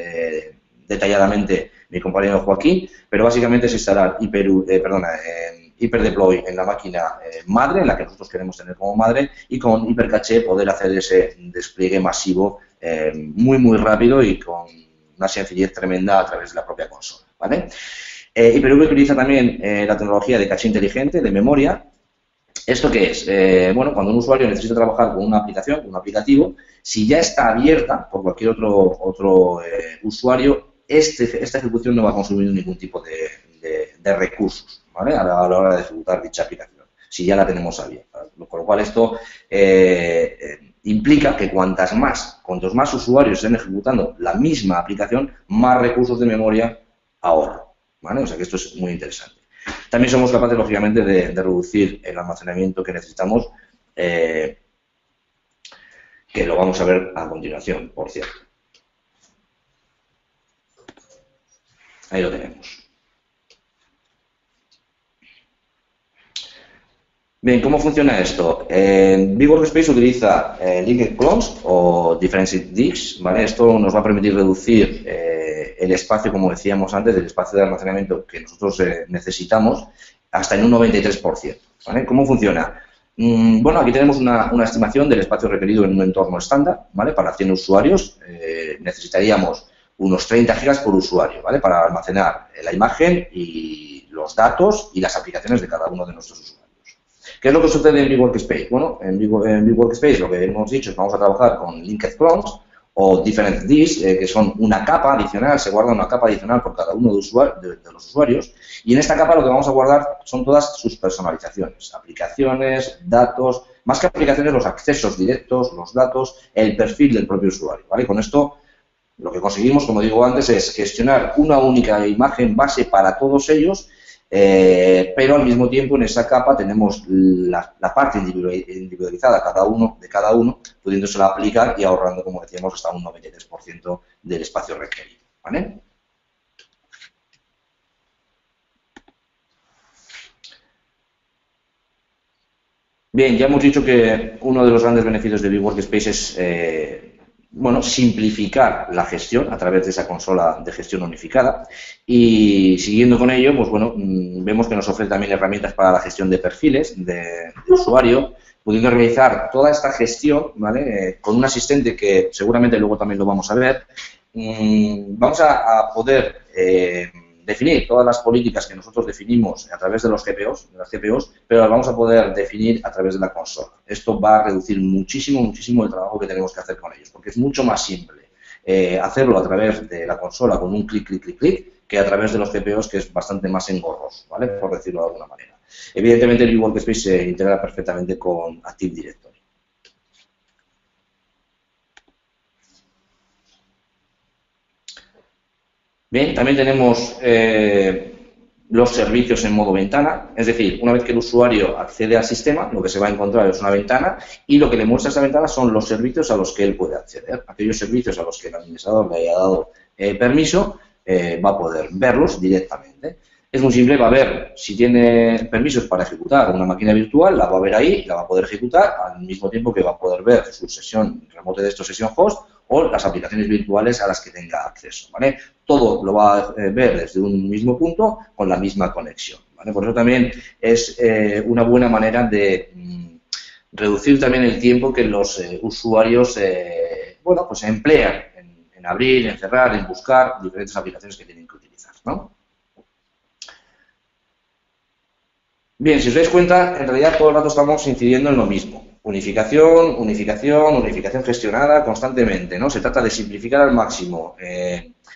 detalladamente mi compañero Joaquín, pero básicamente es instalar HyperDeploy en la máquina madre, en la que nosotros queremos tener como madre, y con Hypercache poder hacer ese despliegue masivo muy, muy rápido y con una sencillez tremenda a través de la propia consola, ¿vale? Hyper-V utiliza también la tecnología de caché inteligente, de memoria. ¿Esto qué es? Bueno, cuando un usuario necesita trabajar con una aplicación, un aplicativo, si ya está abierta por cualquier otro usuario, esta ejecución no va a consumir ningún tipo de recursos, ¿vale? A la hora de ejecutar dicha aplicación, si ya la tenemos abierta. Con lo cual esto implica que cuantos más usuarios estén ejecutando la misma aplicación, más recursos de memoria ahorro, ¿vale? O sea que esto es muy interesante. También somos capaces, lógicamente, de reducir el almacenamiento que necesitamos, que lo vamos a ver a continuación, por cierto. Ahí lo tenemos. Bien, ¿cómo funciona esto? Big Workspace utiliza Linked Clones o Differentiated Disks, ¿vale? Esto nos va a permitir reducir el espacio, como decíamos antes, del espacio de almacenamiento que nosotros necesitamos hasta en un 93%, ¿vale? ¿Cómo funciona? Bueno, aquí tenemos una estimación del espacio requerido en un entorno estándar, ¿vale? Para 100 usuarios necesitaríamos unos 30 gigas por usuario, ¿vale? Para almacenar la imagen y los datos y las aplicaciones de cada uno de nuestros usuarios. ¿Qué es lo que sucede en Big Workspace? Bueno, en Big Workspace lo que hemos dicho es que vamos a trabajar con Linked Clones o Different Disks, que son una capa adicional, se guarda una capa adicional por cada uno de los usuarios, y en esta capa lo que vamos a guardar son todas sus personalizaciones, aplicaciones, datos, más que aplicaciones, los accesos directos, los datos, el perfil del propio usuario, ¿vale? Con esto lo que conseguimos, como digo antes, es gestionar una única imagen base para todos ellos, pero al mismo tiempo en esa capa tenemos la parte individualizada de cada uno, pudiéndosela aplicar y ahorrando, como decíamos, hasta un 93% del espacio requerido, ¿vale? Bien, ya hemos dicho que uno de los grandes beneficios de Big Workspace es bueno, simplificar la gestión a través de esa consola de gestión unificada y siguiendo con ello, pues bueno, vemos que nos ofrece también herramientas para la gestión de perfiles de usuario, pudiendo realizar toda esta gestión, ¿vale? Con un asistente que seguramente luego también lo vamos a ver. Vamos a poder definir todas las políticas que nosotros definimos a través de los GPOs, de las GPOs, pero las vamos a poder definir a través de la consola. Esto va a reducir muchísimo, muchísimo el trabajo que tenemos que hacer con ellos, porque es mucho más simple hacerlo a través de la consola con un clic, clic, clic, clic, que a través de los GPOs, que es bastante más engorroso, ¿vale? Por decirlo de alguna manera. Evidentemente, el Workspace se integra perfectamente con Active Directory. Bien, también tenemos los servicios en modo ventana, es decir, una vez que el usuario accede al sistema, lo que se va a encontrar es una ventana y lo que le muestra esta ventana son los servicios a los que él puede acceder. Aquellos servicios a los que el administrador le haya dado permiso, va a poder verlos directamente. Es muy simple, va a ver si tiene permisos para ejecutar una máquina virtual, la va a ver ahí, la va a poder ejecutar al mismo tiempo que va a poder ver su sesión remote de estos session host o las aplicaciones virtuales a las que tenga acceso, ¿vale? Todo lo va a ver desde un mismo punto con la misma conexión, ¿vale? Por eso también es una buena manera de reducir también el tiempo que los usuarios, bueno, pues emplean en abrir, en cerrar, en buscar diferentes aplicaciones que tienen que utilizar, ¿no? Bien, si os dais cuenta, en realidad todo el rato estamos incidiendo en lo mismo. Unificación, unificación, unificación gestionada constantemente, ¿no? Se trata de simplificar al máximo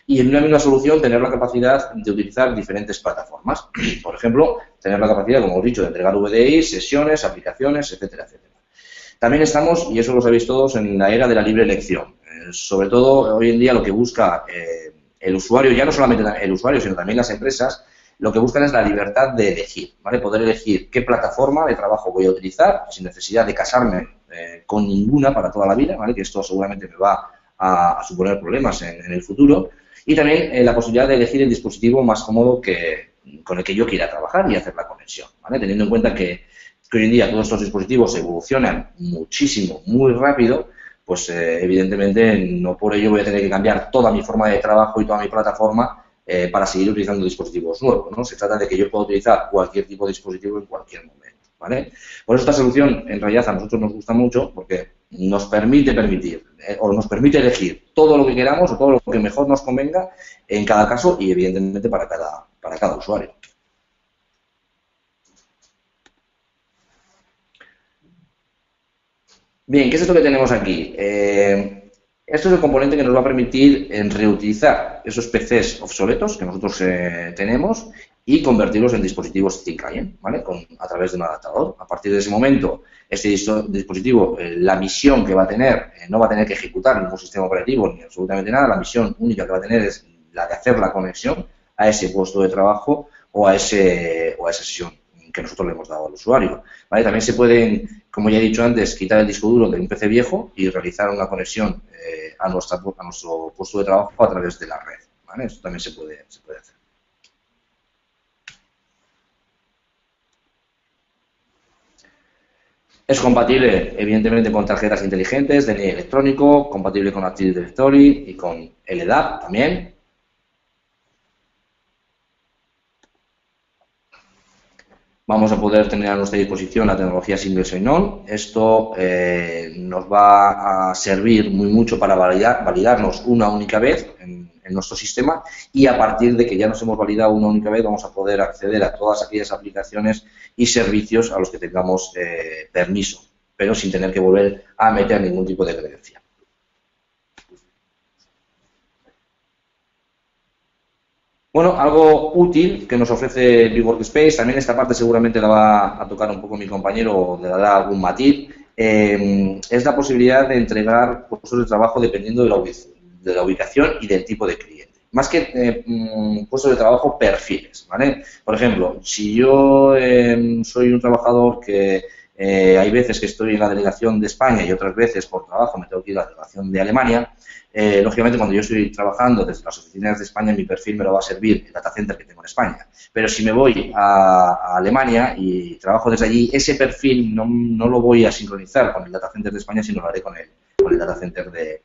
y en una misma solución tener la capacidad de utilizar diferentes plataformas. Por ejemplo, tener la capacidad, como hemos dicho, de entregar VDI, sesiones, aplicaciones, etcétera, etcétera. También estamos, y eso lo sabéis todos, en la era de la libre elección. Sobre todo, hoy en día lo que busca el usuario, ya no solamente el usuario, sino también las empresas, lo que buscan es la libertad de elegir, ¿vale? Poder elegir qué plataforma de trabajo voy a utilizar sin necesidad de casarme con ninguna para toda la vida, ¿vale? Que esto seguramente me va a suponer problemas en el futuro. Y también la posibilidad de elegir el dispositivo más cómodo con el que yo quiera trabajar y hacer la conexión, ¿vale? Teniendo en cuenta que hoy en día todos estos dispositivos evolucionan muchísimo, muy rápido, pues evidentemente no por ello voy a tener que cambiar toda mi forma de trabajo y toda mi plataforma para seguir utilizando dispositivos nuevos, ¿no? Se trata de que yo pueda utilizar cualquier tipo de dispositivo en cualquier momento, ¿vale? Por eso esta solución, en realidad, a nosotros nos gusta mucho porque nos permite o nos permite elegir todo lo que queramos o todo lo que mejor nos convenga en cada caso y, evidentemente, para cada usuario. Bien, ¿qué es esto que tenemos aquí? Esto es el componente que nos va a permitir reutilizar esos PCs obsoletos que nosotros tenemos y convertirlos en dispositivos thin client, ¿vale? A través de un adaptador. A partir de ese momento, este dispositivo, la misión que va a tener, no va a tener que ejecutar ningún sistema operativo ni absolutamente nada. La misión única que va a tener es la de hacer la conexión a ese puesto de trabajo o a esa sesión que nosotros le hemos dado al usuario, ¿vale? También se pueden, como ya he dicho antes, quitar el disco duro de un PC viejo y realizar una conexión a nuestro puesto de trabajo a través de la red, ¿vale? Esto también se puede hacer. Es compatible, evidentemente, con tarjetas inteligentes, DNI electrónico, compatible con Active Directory y con LDAP también. Vamos a poder tener a nuestra disposición la tecnología Single Sign-On. Esto nos va a servir mucho para validarnos una única vez en nuestro sistema y a partir de que ya nos hemos validado una única vez vamos a poder acceder a todas aquellas aplicaciones y servicios a los que tengamos permiso, pero sin tener que volver a meter ningún tipo de credencial. Bueno, algo útil que nos ofrece Big Workspace, también esta parte seguramente la va a tocar un poco mi compañero o le dará algún matiz, es la posibilidad de entregar puestos de trabajo dependiendo de la ubicación y del tipo de cliente. Más que puestos de trabajo, perfiles, ¿vale? Por ejemplo, si yo soy un trabajador que hay veces que estoy en la delegación de España y otras veces por trabajo me tengo que ir a la delegación de Alemania. Lógicamente, cuando yo estoy trabajando desde las oficinas de España, mi perfil me lo va a servir el data center que tengo en España. Pero si me voy a Alemania y trabajo desde allí, ese perfil no lo voy a sincronizar con el data center de España, sino lo haré con el data center de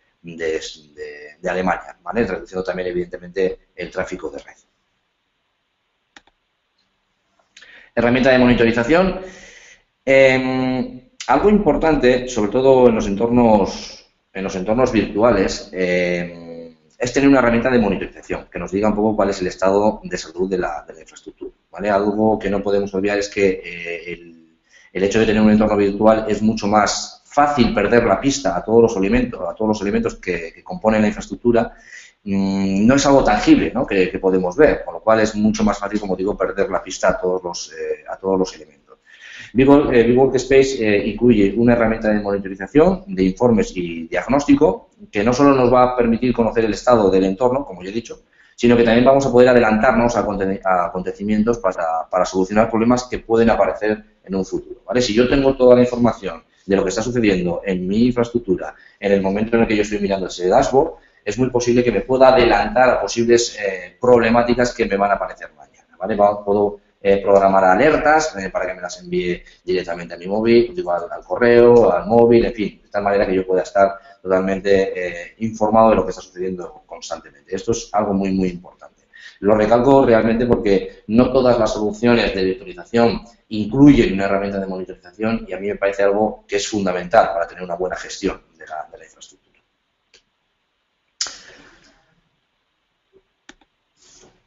Alemania, ¿vale? Reduciendo también, evidentemente, el tráfico de red. Herramienta de monitorización. Algo importante, sobre todo en los entornos virtuales, es tener una herramienta de monitorización que nos diga un poco cuál es el estado de salud de la infraestructura, ¿vale? Algo que no podemos olvidar es que el hecho de tener un entorno virtual es mucho más fácil perder la pista a todos los elementos que componen la infraestructura. No es algo tangible, ¿no? que podemos ver, con lo cual es mucho más fácil, como digo, perder la pista a todos los elementos. Big Workspace incluye una herramienta de monitorización, de informes y diagnóstico, que no solo nos va a permitir conocer el estado del entorno, como ya he dicho, sino que también vamos a poder adelantarnos a acontecimientos para solucionar problemas que pueden aparecer en un futuro, ¿vale? Si yo tengo toda la información de lo que está sucediendo en mi infraestructura en el momento en el que yo estoy mirando ese dashboard, es muy posible que me pueda adelantar a posibles problemáticas que me van a aparecer mañana, ¿vale? Puedo programar alertas para que me las envíe directamente a mi móvil, digo, al correo, al móvil, en fin, de tal manera que yo pueda estar totalmente informado de lo que está sucediendo constantemente. Esto es algo muy, muy importante. Lo recalco realmente porque no todas las soluciones de virtualización incluyen una herramienta de monitorización y a mí me parece algo que es fundamental para tener una buena gestión de la infraestructura.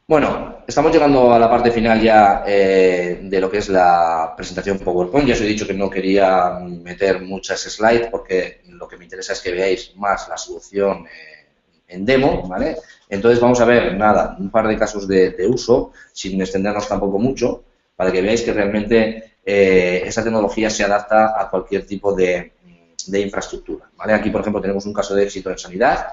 Bueno, estamos llegando a la parte final ya de lo que es la presentación PowerPoint. Ya os he dicho que no quería meter muchas slides porque lo que me interesa es que veáis más la solución en demo, ¿vale? Entonces vamos a ver, nada, un par de casos de uso, sin extendernos tampoco mucho, para que veáis que realmente esta tecnología se adapta a cualquier tipo de infraestructura, ¿vale? Aquí, por ejemplo, tenemos un caso de éxito en sanidad.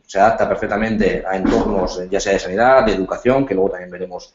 Se adapta perfectamente a entornos ya sea de sanidad, de educación, que luego también veremos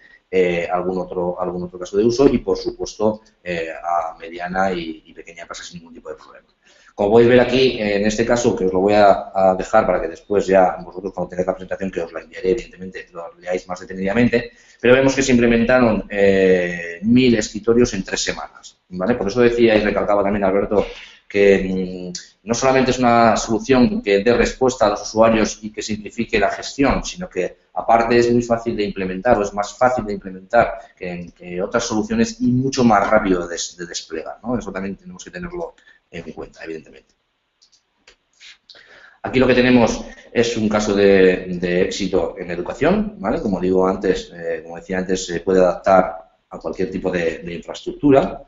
algún otro caso de uso y, por supuesto, a mediana y pequeña empresa sin ningún tipo de problema. Como podéis ver aquí, en este caso, que os lo voy a dejar para que después ya vosotros, cuando tengáis la presentación, que os la enviaré, evidentemente, lo leáis más detenidamente, pero vemos que se implementaron 1000 escritorios en 3 semanas, ¿vale? Por eso decía y recalcaba también Alberto que no solamente es una solución que dé respuesta a los usuarios y que simplifique la gestión, sino que aparte es muy fácil de implementar o es más fácil de implementar que otras soluciones y mucho más rápido de desplegar, ¿no? Eso también tenemos que tenerlo en cuenta, evidentemente. Aquí lo que tenemos es un caso de éxito en educación, ¿vale? Como digo antes, como decía antes, se puede adaptar a cualquier tipo de infraestructura.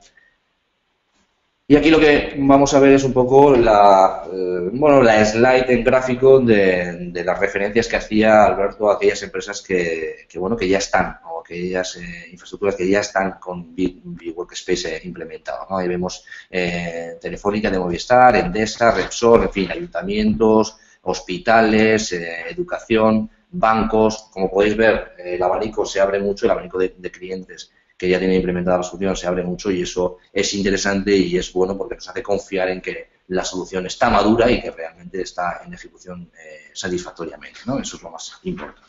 Y aquí lo que vamos a ver es un poco la slide en gráfico de las referencias que hacía Alberto a aquellas empresas que ya están, o aquellas infraestructuras que ya están con Big Workspace implementado, ¿no? Ahí vemos Telefónica de Movistar, Endesa, Repsol, en fin, ayuntamientos, hospitales, educación, bancos. Como podéis ver, el abanico se abre mucho, el abanico de clientes que ya tiene implementada la solución se abre mucho y eso es interesante y es bueno porque nos hace confiar en que la solución está madura y que realmente está en ejecución satisfactoriamente, ¿no? Eso es lo más importante.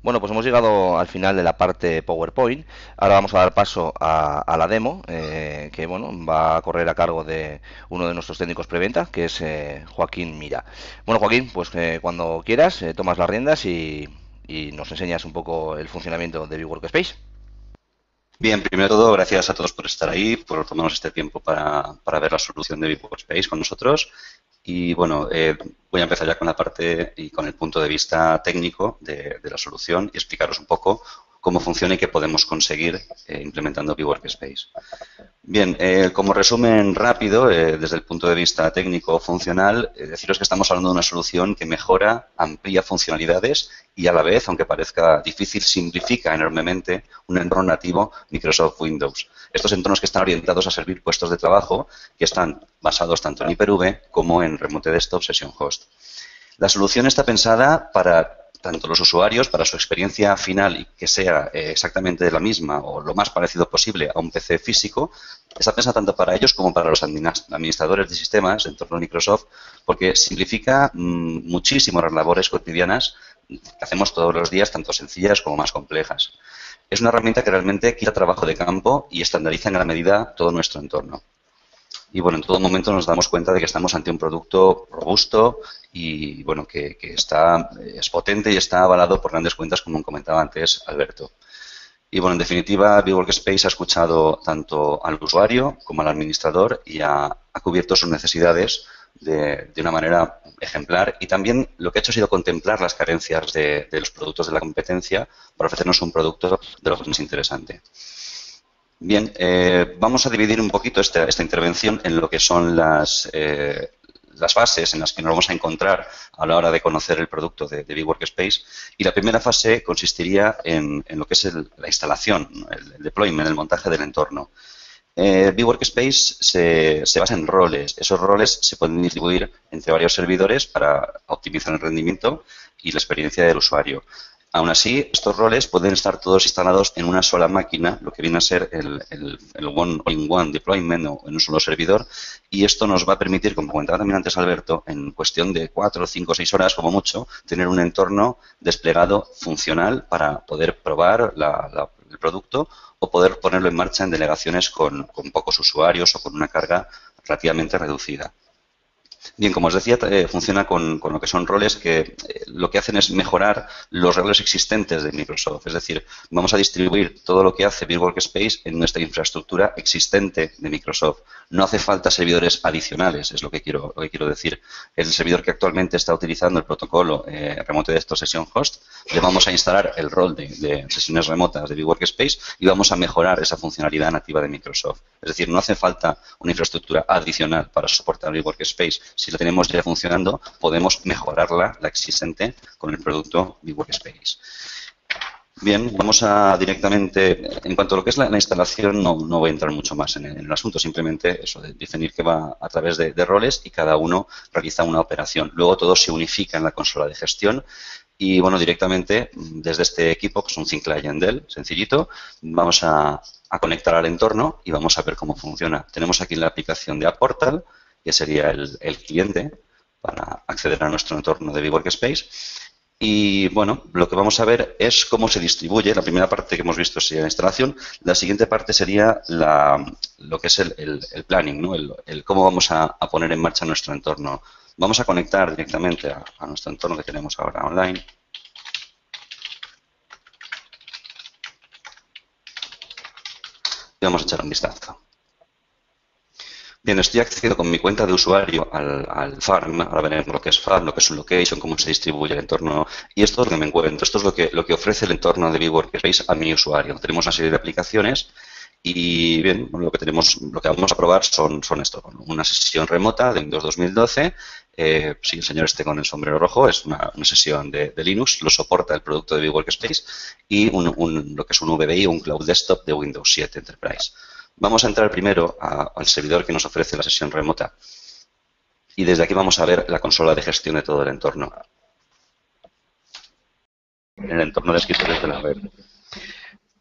Bueno, pues hemos llegado al final de la parte PowerPoint. Ahora vamos a dar paso a la demo, que bueno, va a correr a cargo de uno de nuestros técnicos preventa, que es Joaquín Mira. Bueno, Joaquín, pues cuando quieras, tomas las riendas y nos enseñas un poco el funcionamiento de Big Workspace. Bien, primero de todo, gracias a todos por estar ahí, por tomarnos este tiempo para ver la solución de Big Workspace con nosotros. Y bueno, voy a empezar ya con la parte y con el punto de vista técnico de la solución y explicaros un poco cómo funciona y qué podemos conseguir implementando Big Workspace. Bien, como resumen rápido, desde el punto de vista técnico funcional, deciros que estamos hablando de una solución que mejora, amplía funcionalidades y a la vez, aunque parezca difícil, simplifica enormemente un entorno nativo Microsoft Windows. Estos entornos que están orientados a servir puestos de trabajo que están basados tanto en Hyper-V como en Remote Desktop Session Host. La solución está pensada para tanto los usuarios, para su experiencia final y que sea exactamente la misma o lo más parecido posible a un PC físico, está pensada tanto para ellos como para los administradores de sistemas de entorno de Microsoft, porque simplifica muchísimo las labores cotidianas que hacemos todos los días, tanto sencillas como más complejas. Es una herramienta que realmente quita trabajo de campo y estandariza en gran medida todo nuestro entorno. Y bueno, en todo momento nos damos cuenta de que estamos ante un producto robusto y bueno, que es potente y está avalado por grandes cuentas, como comentaba antes Alberto. Y bueno, en definitiva, BeWorkspace ha escuchado tanto al usuario como al administrador y ha cubierto sus necesidades de una manera ejemplar, y también lo que ha hecho ha sido contemplar las carencias de los productos de la competencia para ofrecernos un producto de lo más interesante. Bien, vamos a dividir un poquito esta intervención en lo que son las fases en las que nos vamos a encontrar a la hora de conocer el producto de BeWorkspace. Y la primera fase consistiría en lo que es la instalación, el deployment, el montaje del entorno. BeWorkspace se basa en roles. Esos roles se pueden distribuir entre varios servidores para optimizar el rendimiento y la experiencia del usuario. Aún así, estos roles pueden estar todos instalados en una sola máquina, lo que viene a ser el one-in-one deployment o en un solo servidor, y esto nos va a permitir, como comentaba también antes Alberto, en cuestión de 4, 5, 6 horas como mucho, tener un entorno desplegado funcional para poder probar el producto o poder ponerlo en marcha en delegaciones con pocos usuarios o con una carga relativamente reducida. Bien, como os decía, funciona con lo que son roles que lo que hacen es mejorar los roles existentes de Microsoft. Es decir, vamos a distribuir todo lo que hace BeWorkspace en nuestra infraestructura existente de Microsoft. No hace falta servidores adicionales, es lo que quiero decir. El servidor que actualmente está utilizando el protocolo Remote Desktop Session Host, le vamos a instalar el rol de sesiones remotas de BeWorkspace y vamos a mejorar esa funcionalidad nativa de Microsoft. Es decir, no hace falta una infraestructura adicional para soportar BeWorkspace. Si la tenemos ya funcionando, podemos mejorarla, la existente, con el producto BeWorkspace. Bien, vamos a directamente, en cuanto a lo que es la instalación, no voy a entrar mucho más en el asunto, simplemente eso de definir que va a través de roles y cada uno realiza una operación. Luego todo se unifica en la consola de gestión y, bueno, directamente desde este equipo, que es un Thin Client Dell, sencillito, vamos a conectar al entorno y vamos a ver cómo funciona. Tenemos aquí la aplicación de AppPortal, que sería el cliente para acceder a nuestro entorno de BeWorkspace. Y bueno, lo que vamos a ver es cómo se distribuye. La primera parte que hemos visto sería la instalación. La siguiente parte sería lo que es el planning, ¿no? el cómo vamos a poner en marcha nuestro entorno. Vamos a conectar directamente a nuestro entorno que tenemos ahora online. Y vamos a echar un vistazo. Bien, estoy accediendo con mi cuenta de usuario al farm. Ahora veremos lo que es farm, lo que es un location, cómo se distribuye el entorno. Y esto es lo que me encuentro. Esto es lo que ofrece el entorno de BeWorkspace a mi usuario. Tenemos una serie de aplicaciones y, bien, lo que vamos a probar son esto. Una sesión remota de Windows 2012. Si el señor esté con el sombrero rojo, es una sesión de Linux. Lo soporta el producto de BeWorkspace y lo que es un VDI o un Cloud Desktop de Windows 7 Enterprise. Vamos a entrar primero al servidor que nos ofrece la sesión remota y desde aquí vamos a ver la consola de gestión de todo el entorno. En el entorno de escritorios de la web.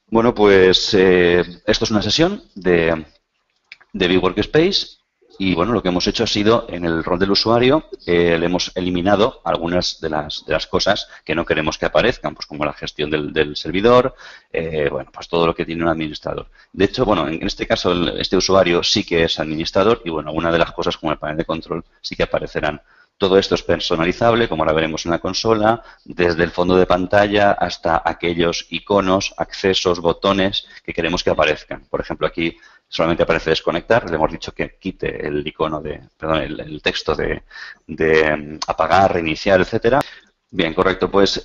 Bueno, pues esto es una sesión de BeWorkspace y bueno, lo que hemos hecho ha sido en el rol del usuario le hemos eliminado algunas de las cosas que no queremos que aparezcan, pues como la gestión del servidor, bueno, pues todo lo que tiene un administrador. De hecho, bueno, en este caso este usuario sí que es administrador y bueno, algunas de las cosas como el panel de control sí que aparecerán. Todo esto es personalizable, como ahora veremos en la consola, desde el fondo de pantalla hasta aquellos iconos, accesos, botones que queremos que aparezcan. Por ejemplo, aquí solamente aparece desconectar, le hemos dicho que quite el icono el texto de apagar, reiniciar, etcétera. Bien, correcto. Pues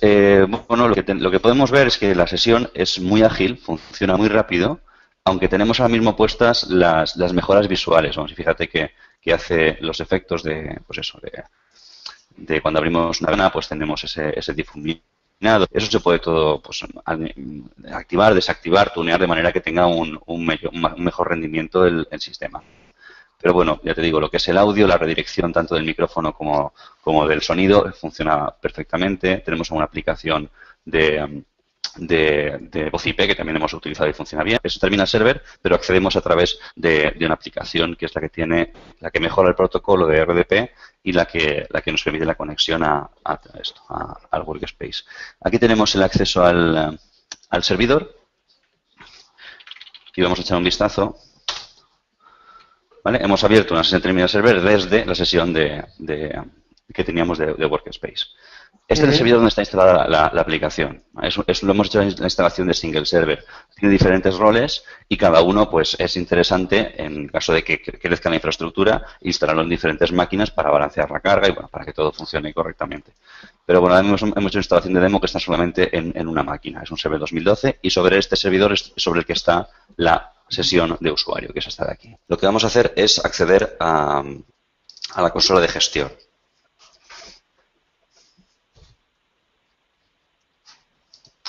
bueno, lo que podemos ver es que la sesión es muy ágil, funciona muy rápido, aunque tenemos ahora mismo puestas las mejoras visuales. Vamos, y fíjate que hace los efectos de cuando abrimos una ventana, pues tenemos ese difuminado. Eso se puede todo pues, activar, desactivar, tunear de manera que tenga un mejor rendimiento el sistema. Pero bueno, ya te digo, lo que es el audio, la redirección tanto del micrófono como del sonido funciona perfectamente. Tenemos una aplicación de voz IP que también hemos utilizado y funciona bien. Es un terminal server, pero accedemos a través de una aplicación que es la que mejora el protocolo de RDP y la que nos permite la conexión al workspace. Aquí tenemos el acceso al servidor y vamos a echar un vistazo. ¿Vale? Hemos abierto una sesión terminal server desde la sesión que teníamos de workspace. Este es el servidor donde está instalada la aplicación. Lo hemos hecho en la instalación de single server. Tiene diferentes roles y cada uno pues es interesante en caso de que crezca la infraestructura, instalarlo en diferentes máquinas para balancear la carga y bueno, para que todo funcione correctamente. Pero bueno, hemos hecho una instalación de demo que está solamente en una máquina. Es un server 2012 y sobre este servidor es sobre el que está la sesión de usuario, que es esta de aquí. Lo que vamos a hacer es acceder a la consola de gestión.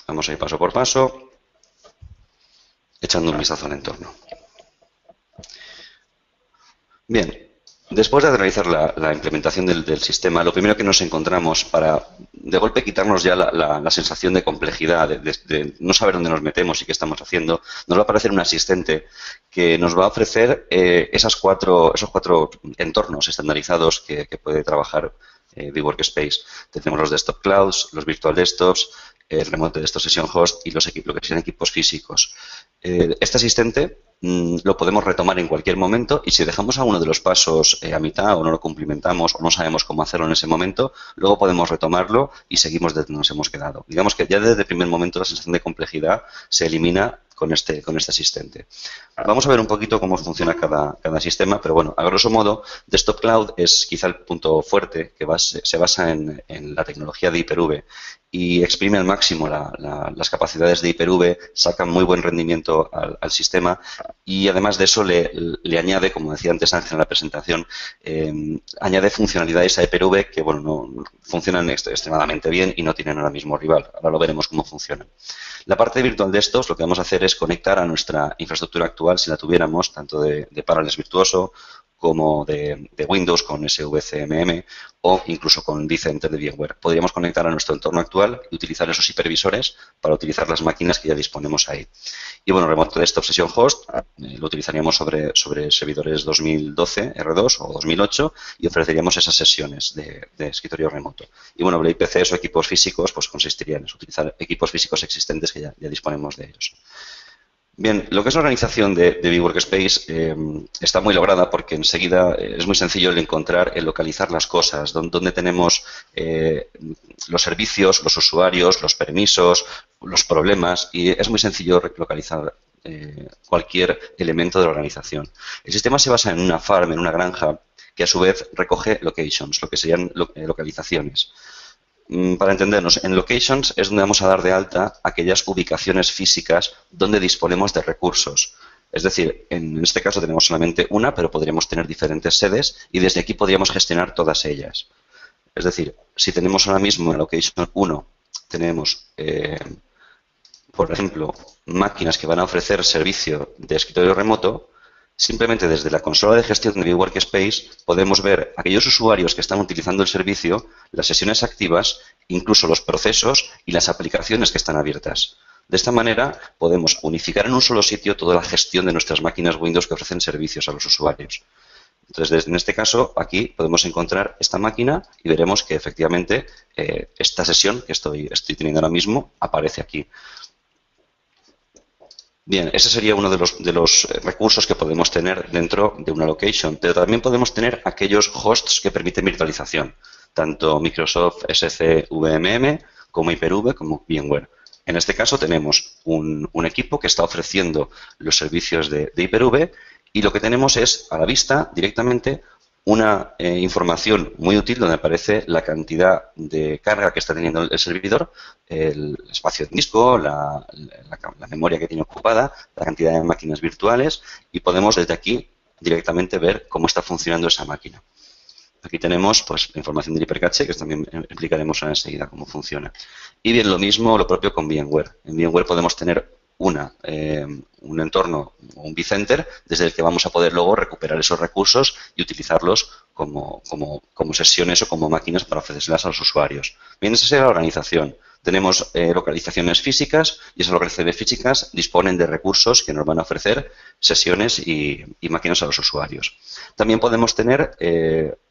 Vamos a ir paso por paso, echando un vistazo al entorno. Bien, después de realizar la implementación del sistema, lo primero que nos encontramos para de golpe quitarnos ya la sensación de complejidad, de no saber dónde nos metemos y qué estamos haciendo, nos va a aparecer un asistente que nos va a ofrecer esos cuatro entornos estandarizados que puede trabajar vWorkspace. Tenemos los desktop clouds, los virtual desktops, el remote desktop session host y lo que sean equipos físicos. Este asistente lo podemos retomar en cualquier momento y si dejamos alguno de los pasos a mitad o no lo cumplimentamos o no sabemos cómo hacerlo en ese momento, luego podemos retomarlo y seguimos desde donde nos hemos quedado. Digamos que ya desde el primer momento la sensación de complejidad se elimina con este asistente. Vamos a ver un poquito cómo funciona cada sistema, pero bueno, a grosso modo, Desktop Cloud es quizá el punto fuerte que se basa en la tecnología de Hyper-V y exprime al máximo las capacidades de Hyper-V, saca muy buen rendimiento al sistema y además de eso le añade, como decía antes Ángel en la presentación, añade funcionalidades a Hyper-V que bueno, no funcionan extremadamente bien y no tienen ahora mismo rival. Ahora lo veremos cómo funcionan. La parte de Virtual Desktops lo que vamos a hacer es conectar a nuestra infraestructura actual, si la tuviéramos, tanto de Parallels Virtuoso como de Windows con SVCMM o incluso con vCenter de VMware. Podríamos conectar a nuestro entorno actual y utilizar esos hipervisores para utilizar las máquinas que ya disponemos ahí. Y bueno, Remote Desktop Session Host lo utilizaríamos sobre servidores 2012 R2 o 2008 y ofreceríamos esas sesiones de escritorio remoto. Y bueno, VPCs o equipos físicos pues consistirían en utilizar equipos físicos existentes que ya disponemos de ellos. Bien, lo que es la organización de vWorkspace está muy lograda porque enseguida es muy sencillo el encontrar, el localizar las cosas, donde tenemos los servicios, los usuarios, los permisos, los problemas y es muy sencillo localizar cualquier elemento de la organización. El sistema se basa en una farm, en una granja, que a su vez recoge locations, lo que serían localizaciones. Para entendernos, en Locations es donde vamos a dar de alta aquellas ubicaciones físicas donde disponemos de recursos. Es decir, en este caso tenemos solamente una, pero podríamos tener diferentes sedes y desde aquí podríamos gestionar todas ellas. Es decir, si tenemos ahora mismo en Location 1, tenemos, por ejemplo, máquinas que van a ofrecer servicio de escritorio remoto, simplemente desde la consola de gestión de vWorkspace podemos ver aquellos usuarios que están utilizando el servicio, las sesiones activas, incluso los procesos y las aplicaciones que están abiertas. De esta manera podemos unificar en un solo sitio toda la gestión de nuestras máquinas Windows que ofrecen servicios a los usuarios. Entonces, en este caso, aquí podemos encontrar esta máquina y veremos que efectivamente esta sesión que estoy teniendo ahora mismo aparece aquí. Bien, ese sería uno de los recursos que podemos tener dentro de una location, pero también podemos tener aquellos hosts que permiten virtualización, tanto Microsoft SCVMM como Hyper-V como VMware. En este caso tenemos un equipo que está ofreciendo los servicios de Hyper-V y lo que tenemos es a la vista directamente una información muy útil donde aparece la cantidad de carga que está teniendo el servidor, el espacio de disco, la memoria que tiene ocupada, la cantidad de máquinas virtuales y podemos desde aquí directamente ver cómo está funcionando esa máquina. Aquí tenemos pues, la información del hipercaché, que también explicaremos enseguida cómo funciona. Y bien, lo mismo, lo propio con VMware. En VMware podemos tener un entorno, un vCenter, desde el que vamos a poder luego recuperar esos recursos y utilizarlos como sesiones o como máquinas para ofrecerlas a los usuarios. Bien, esa sería la organización. Tenemos localizaciones físicas y esas localizaciones físicas disponen de recursos que nos van a ofrecer sesiones y máquinas a los usuarios. También podemos tener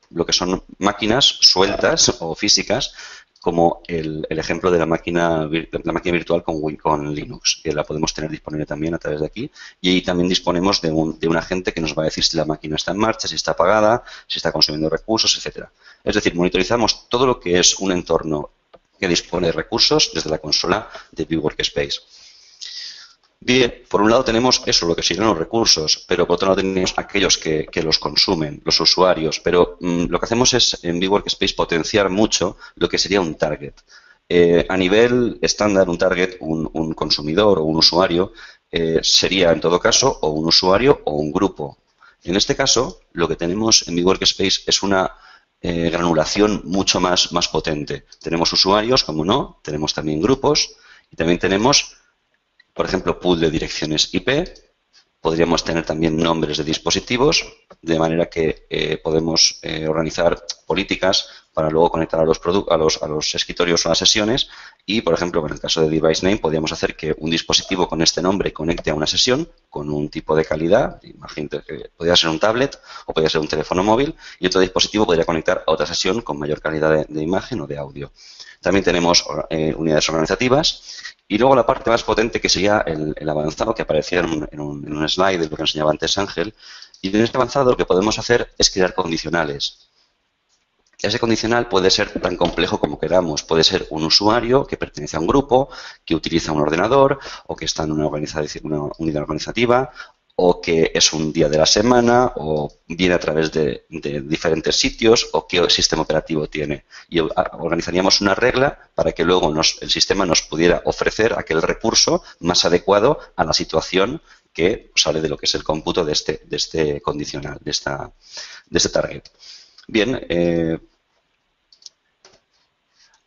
lo que son máquinas sueltas o físicas, como el ejemplo de la máquina virtual con Linux, que la podemos tener disponible también a través de aquí. Y ahí también disponemos de un agente que nos va a decir si la máquina está en marcha, si está apagada, si está consumiendo recursos, etcétera. Es decir, monitorizamos todo lo que es un entorno que dispone de recursos desde la consola de vWorkspace. Bien, por un lado tenemos eso, lo que serían los recursos, pero por otro lado tenemos aquellos que los consumen, los usuarios. Pero lo que hacemos es en vWorkspace potenciar mucho lo que sería un target. A nivel estándar, un target, un consumidor o un usuario, sería en todo caso o un usuario o un grupo. En este caso, lo que tenemos en vWorkspace es una granulación mucho más potente. Tenemos usuarios, como no, tenemos también grupos y también tenemos, por ejemplo, pool de direcciones IP. Podríamos tener también nombres de dispositivos, de manera que podemos organizar políticas para luego conectar a los escritorios o a las sesiones. Y, por ejemplo, en el caso de device name, podríamos hacer que un dispositivo con este nombre conecte a una sesión con un tipo de calidad. Imagínate que podría ser un tablet o podría ser un teléfono móvil, y otro dispositivo podría conectar a otra sesión con mayor calidad de imagen o de audio. También tenemos unidades organizativas. Y luego la parte más potente, que sería el avanzado, que aparecía en un slide de lo que enseñaba antes Ángel. Y en este avanzado lo que podemos hacer es crear condicionales. Ese condicional puede ser tan complejo como queramos. Puede ser un usuario que pertenece a un grupo, que utiliza un ordenador, o que está en una unidad organizativa, o que es un día de la semana, o viene a través de diferentes sitios, o qué sistema operativo tiene. Y organizaríamos una regla para que luego el sistema nos pudiera ofrecer aquel recurso más adecuado a la situación que sale de lo que es el cómputo de este condicional, de este target. Bien,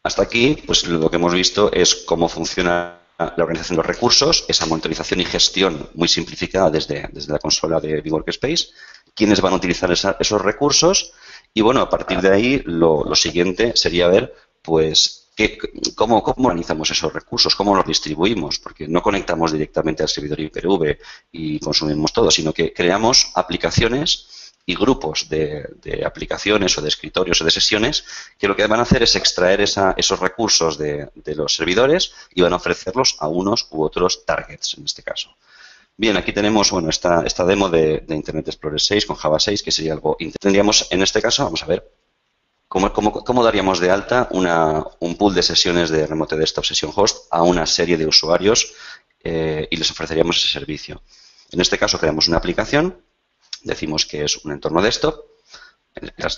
hasta aquí pues lo que hemos visto es cómo funciona la organización de los recursos, esa monitorización y gestión muy simplificada desde la consola de vWorkspace, quiénes van a utilizar esos recursos, y bueno, a partir de ahí lo siguiente sería ver pues cómo organizamos esos recursos, cómo los distribuimos, porque no conectamos directamente al servidor Hyper-V y consumimos todo, sino que creamos aplicaciones y grupos de aplicaciones o de escritorios o de sesiones que lo que van a hacer es extraer esos recursos de los servidores y van a ofrecerlos a unos u otros targets, en este caso. Bien, aquí tenemos bueno, esta demo de Internet Explorer 6 con Java 6, que sería algo interesante. Tendríamos, en este caso, vamos a ver, ¿cómo daríamos de alta un pool de sesiones de Remote Desktop Session Host a una serie de usuarios y les ofreceríamos ese servicio? En este caso, creamos una aplicación. Decimos que es un entorno desktop.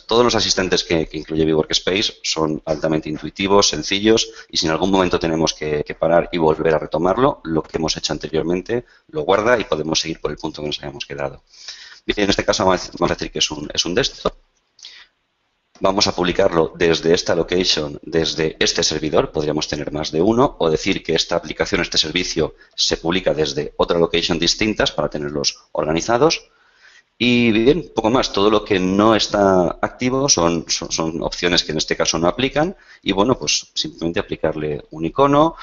Todos los asistentes que incluye vWorkspace son altamente intuitivos, sencillos, y si en algún momento tenemos que parar y volver a retomarlo, lo que hemos hecho anteriormente lo guarda y podemos seguir por el punto que nos habíamos quedado. Bien, en este caso vamos a decir que es un desktop. Vamos a publicarlo desde esta location, desde este servidor, podríamos tener más de uno, o decir que esta aplicación, este servicio, se publica desde otra location distintas para tenerlos organizados. Y bien, poco más. Todo lo que no está activo son opciones que en este caso no aplican. Y bueno, pues simplemente aplicarle un icono,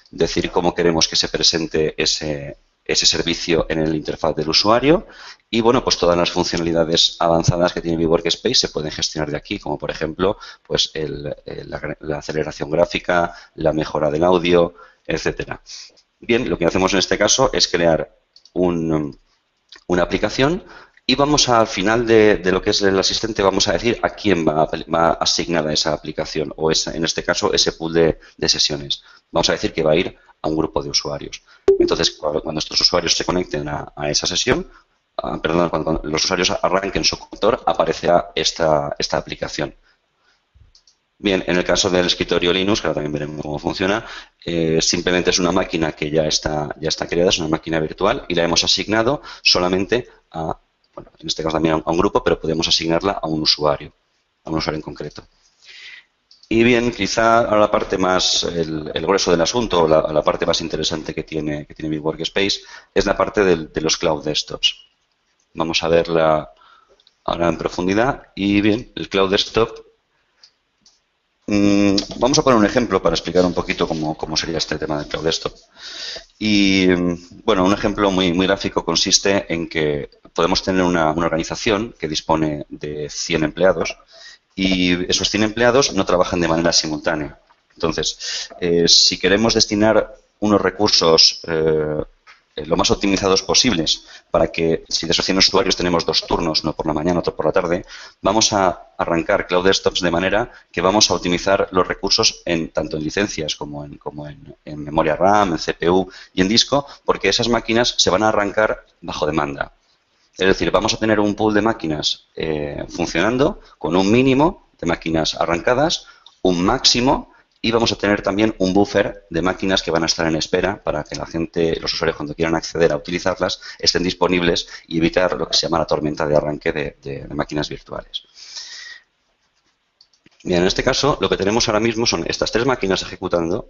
decir cómo queremos que se presente ese servicio en el interfaz del usuario. Y bueno, pues todas las funcionalidades avanzadas que tiene vWorkspace se pueden gestionar de aquí, como por ejemplo, pues la aceleración gráfica, la mejora del audio, etcétera. Bien, lo que hacemos en este caso es crear una aplicación y vamos al final de lo que es el asistente, vamos a decir a quién va asignada esa aplicación o en este caso ese pool de sesiones. Vamos a decir que va a ir a un grupo de usuarios. Entonces, cuando estos usuarios se conecten a esa sesión, cuando los usuarios arranquen su computador, aparecerá esta aplicación. Bien, en el caso del escritorio Linux, que ahora también veremos cómo funciona, simplemente es una máquina que ya está creada, es una máquina virtual y la hemos asignado solamente bueno, en este caso también a un grupo, pero podemos asignarla a un usuario en concreto. Y bien, quizá ahora la parte más, el grueso del asunto, la parte más interesante que tiene Big Workspace es la parte de los Cloud Desktops. Vamos a verla ahora en profundidad. Y bien, el Cloud Desktop, vamos a poner un ejemplo para explicar un poquito cómo sería este tema del Cloud Desktop. Y bueno, un ejemplo muy gráfico consiste en que podemos tener una organización que dispone de 100 empleados y esos 100 empleados no trabajan de manera simultánea. Entonces, si queremos destinar unos recursos lo más optimizados posibles para que, si de esos 100 usuarios tenemos 2 turnos, uno por la mañana, otro por la tarde, vamos a arrancar Cloud Desktops de manera que vamos a optimizar los recursos tanto en licencias como en memoria RAM, en CPU y en disco, porque esas máquinas se van a arrancar bajo demanda. Es decir, vamos a tener un pool de máquinas funcionando con un mínimo de máquinas arrancadas, un máximo, y vamos a tener también un buffer de máquinas que van a estar en espera para que la gente, los usuarios, cuando quieran acceder a utilizarlas, estén disponibles y evitar lo que se llama la tormenta de arranque de máquinas virtuales. Bien, en este caso, lo que tenemos ahora mismo son estas 3 máquinas ejecutando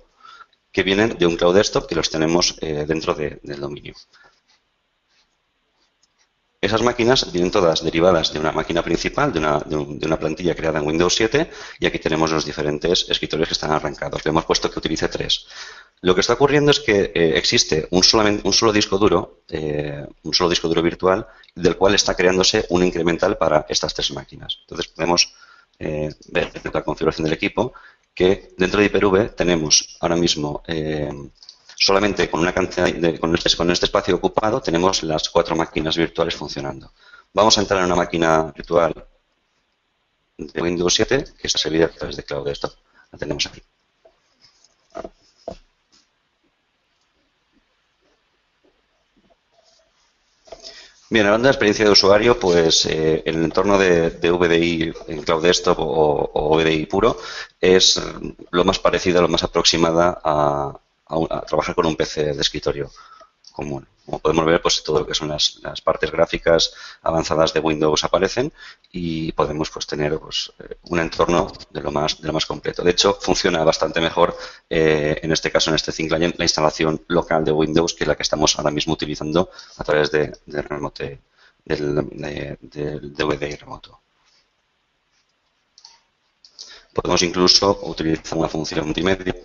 que vienen de un Cloud Desktop que los tenemos dentro del dominio. Esas máquinas vienen todas derivadas de una máquina principal, de una plantilla creada en Windows 7, y aquí tenemos los diferentes escritorios que están arrancados. Le hemos puesto que utilice 3. Lo que está ocurriendo es que existe un solo disco duro virtual, del cual está creándose un incremental para estas 3 máquinas. Entonces podemos ver en la configuración del equipo que dentro de Hyper-V tenemos ahora mismo solamente con una cantidad con este espacio ocupado tenemos las 4 máquinas virtuales funcionando. Vamos a entrar en una máquina virtual de Windows 7 que está servida a través de Cloud Desktop. La tenemos aquí. Bien, hablando de experiencia de usuario, pues en el entorno de VDI en Cloud Desktop o VDI puro es lo más parecida, lo más aproximada a trabajar con un PC de escritorio común. Como podemos ver, pues todo lo que son las partes gráficas avanzadas de Windows aparecen y podemos pues tener pues, un entorno de lo más completo. De hecho, funciona bastante mejor en este caso, en este ThinkLine, la instalación local de Windows que la que estamos ahora mismo utilizando a través del VDI remoto. Podemos incluso utilizar una función multimedia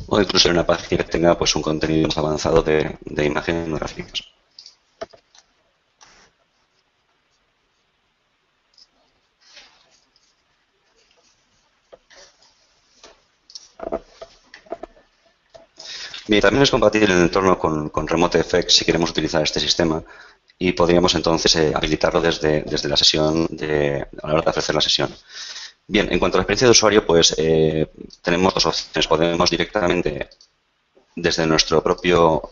o incluso en una página que tenga pues un contenido más avanzado de imágenes gráficas. Bien, también es compatible en el entorno con RemoteFX si queremos utilizar este sistema y podríamos entonces habilitarlo desde la sesión a la hora de ofrecer la sesión. Bien, en cuanto a la experiencia de usuario, pues tenemos 2 opciones. Podemos directamente desde nuestro propio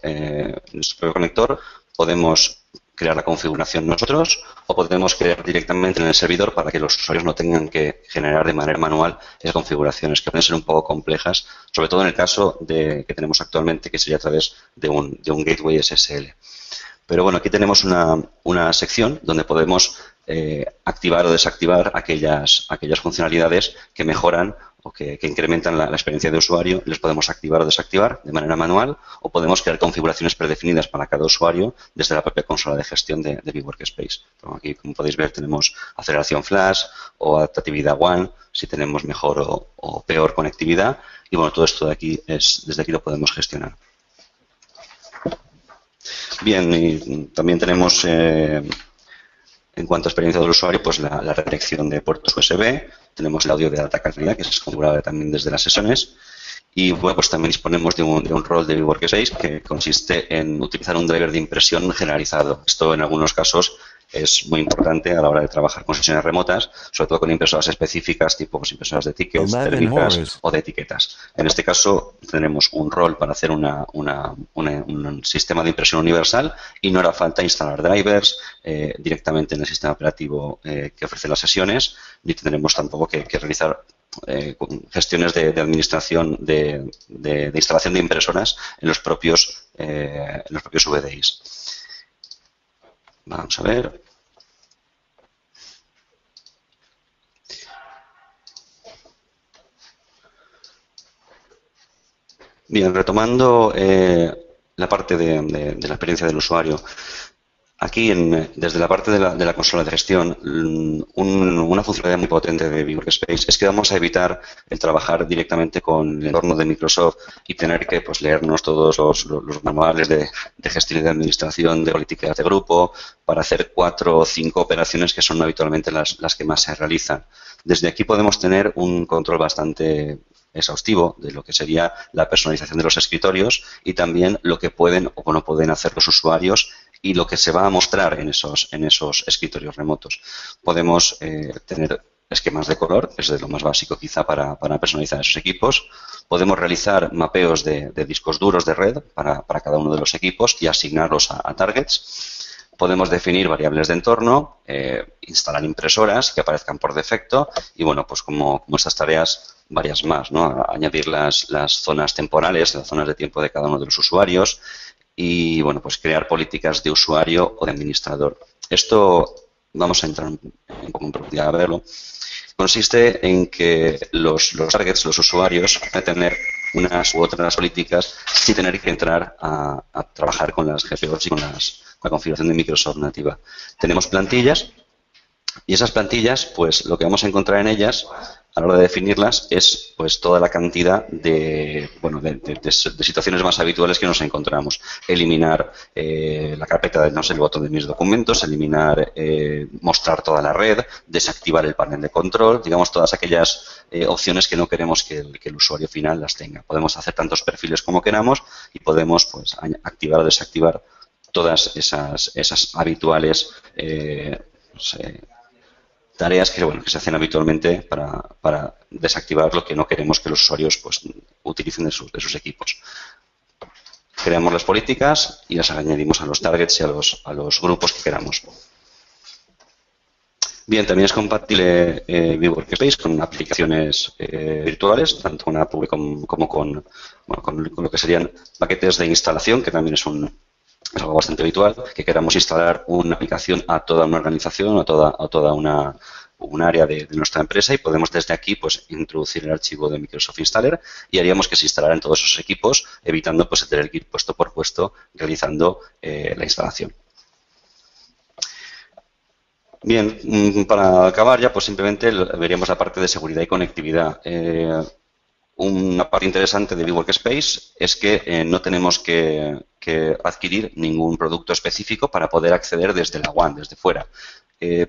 conector, podemos crear la configuración nosotros o podemos crear directamente en el servidor para que los usuarios no tengan que generar de manera manual esas configuraciones que pueden ser un poco complejas, sobre todo en el caso que tenemos actualmente, que sería a través de un gateway SSL. Pero bueno, aquí tenemos una sección donde podemos activar o desactivar aquellas funcionalidades que mejoran o que incrementan la experiencia de usuario. Les podemos activar o desactivar de manera manual o podemos crear configuraciones predefinidas para cada usuario desde la propia consola de gestión de Big Workspace. Aquí, como podéis ver, tenemos aceleración flash o adaptatividad WAN, si tenemos mejor o peor conectividad. Y bueno, todo esto de aquí desde aquí lo podemos gestionar. Bien, y también tenemos, en cuanto a experiencia del usuario, pues la redirección de puertos USB, tenemos el audio de alta calidad, que es configurable también desde las sesiones, y bueno, pues también disponemos de un rol de Big Workspace que consiste en utilizar un driver de impresión generalizado. Esto en algunos casos es muy importante a la hora de trabajar con sesiones remotas, sobre todo con impresoras específicas, tipo pues, impresoras de tickets, térmicas o de etiquetas. En este caso tenemos un rol para hacer un sistema de impresión universal y no hará falta instalar drivers directamente en el sistema operativo que ofrece las sesiones, ni tendremos tampoco que realizar gestiones de administración de instalación de impresoras en los propios VDIs. Vamos a ver. Bien, retomando la parte de la experiencia del usuario. Aquí, desde la parte de la consola de gestión, una funcionalidad muy potente de Workspace es que vamos a evitar el trabajar directamente con el entorno de Microsoft y tener que leernos todos los manuales de gestión y de administración de políticas de grupo para hacer 4 o 5 operaciones que son habitualmente las que más se realizan. Desde aquí podemos tener un control bastante exhaustivo de lo que sería la personalización de los escritorios y también lo que pueden o no pueden hacer los usuarios y lo que se va a mostrar en esos escritorios remotos. Podemos tener esquemas de color, es de lo más básico quizá para personalizar esos equipos. Podemos realizar mapeos de discos duros de red para cada uno de los equipos y asignarlos a targets. Podemos definir variables de entorno, instalar impresoras que aparezcan por defecto y, bueno, pues como estas tareas, varias más, ¿no? Añadir las zonas temporales, las zonas de tiempo de cada uno de los usuarios y, bueno, pues crear políticas de usuario o de administrador. Esto, vamos a entrar un poco en profundidad a verlo, consiste en que los targets, los usuarios, van a tener unas u otras políticas sin tener que entrar a trabajar con las GPOs y con la configuración de Microsoft nativa. Tenemos plantillas y esas plantillas, pues lo que vamos a encontrar en ellas a la hora de definirlas es pues toda la cantidad de situaciones más habituales que nos encontramos. Eliminar la carpeta de, no sé, el botón de mis documentos, eliminar, mostrar toda la red, desactivar el panel de control, digamos todas aquellas opciones que no queremos que el usuario final las tenga. Podemos hacer tantos perfiles como queramos y podemos pues activar o desactivar todas esas habituales tareas que se hacen habitualmente para desactivar lo que no queremos que los usuarios pues utilicen de sus equipos. Creamos las políticas y las añadimos a los targets y a los grupos que queramos. Bien, también es compatible Workspace con aplicaciones virtuales, tanto con Apple como con lo que serían paquetes de instalación, que también es algo bastante habitual, que queramos instalar una aplicación a toda una organización, a toda un área de nuestra empresa y podemos desde aquí pues introducir el archivo de Microsoft Installer y haríamos que se instalara en todos esos equipos, evitando pues tener que ir puesto por puesto realizando la instalación. Bien, para acabar ya pues simplemente veríamos la parte de seguridad y conectividad. Una parte interesante de Workspace es que no tenemos que adquirir ningún producto específico para poder acceder desde la WAN, desde fuera.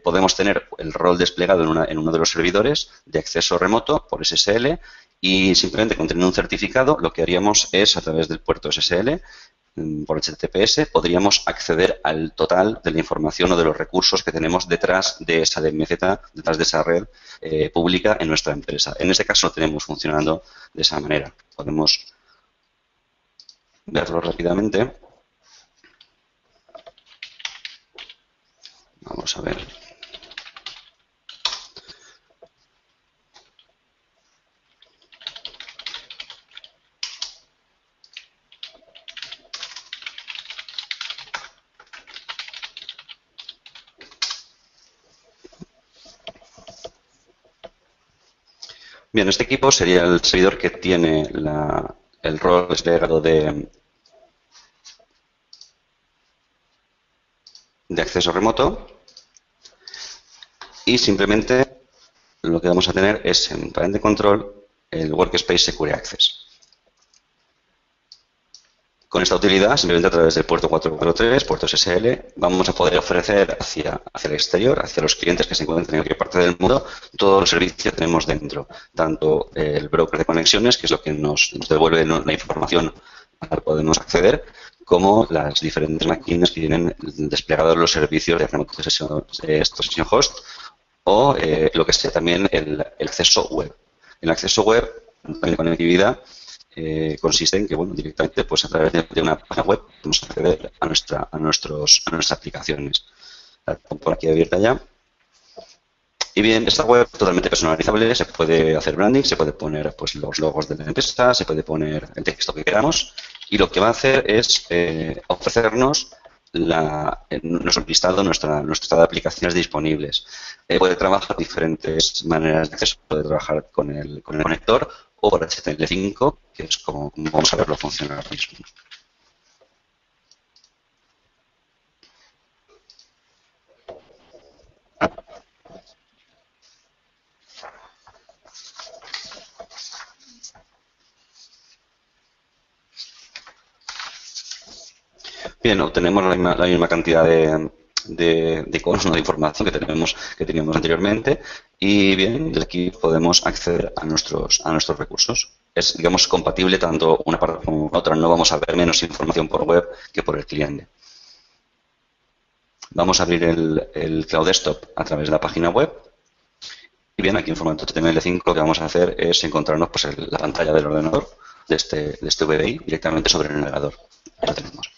Podemos tener el rol desplegado en uno de los servidores de acceso remoto por SSL y simplemente con tener un certificado lo que haríamos es a través del puerto SSL por HTTPS podríamos acceder al total de la información o de los recursos que tenemos detrás de esa DMZ, detrás de esa red pública en nuestra empresa. En este caso lo tenemos funcionando de esa manera. Podemos verlo rápidamente. Vamos a ver. Bien, este equipo sería el servidor que tiene el rol desplegado de acceso remoto y simplemente lo que vamos a tener es en panel de control el Workspace Secure Access. Con esta utilidad, simplemente a través del puerto 443, puerto SSL, vamos a poder ofrecer hacia el exterior, hacia los clientes que se encuentran en cualquier parte del mundo, todos los servicios que tenemos dentro. Tanto el broker de conexiones, que es lo que nos devuelve la información a la que podemos acceder, como las diferentes máquinas que tienen desplegados los servicios de remoto session host o lo que sea también el acceso web. El acceso web, en conectividad, consiste en que directamente pues a través de una página web podemos acceder a nuestras aplicaciones. La pongo por aquí abierta ya. Y bien, esta web es totalmente personalizable, se puede hacer branding, se puede poner pues los logos de la empresa, se puede poner el texto que queramos, y lo que va a hacer es ofrecernos nuestro listado, nuestra lista de aplicaciones disponibles. Puede trabajar diferentes maneras de acceso, puede trabajar con el conector o por HTML5, que es como vamos a verlo funcionar ahora mismo. Bien, obtenemos la misma cantidad de iconos, de información que teníamos anteriormente, y bien, desde aquí podemos acceder a nuestros recursos. Es, digamos, compatible tanto una parte como otra. No vamos a ver menos información por web que por el cliente. Vamos a abrir el Cloud Desktop a través de la página web. Y bien, aquí en formato HTML5 lo que vamos a hacer es encontrarnos pues, la pantalla del ordenador de este VDI directamente sobre el navegador. Ya lo tenemos.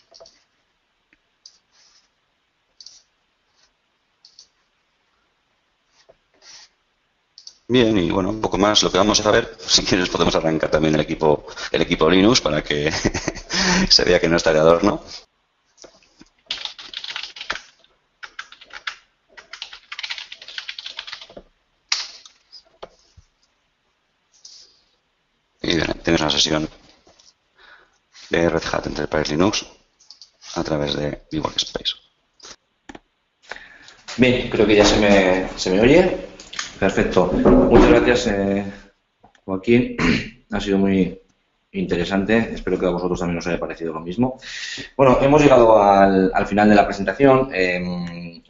Bien, y bueno, un poco más lo que vamos a ver, si quieres podemos arrancar también el equipo Linux para que se vea que no está de adorno. Y bien, tienes una sesión de Red Hat Enterprise Linux a través de Workspace. Bien, creo que ya se me oye. Perfecto. Muchas gracias, Joaquín. Ha sido muy interesante. Espero que a vosotros también os haya parecido lo mismo. Bueno, hemos llegado al final de la presentación.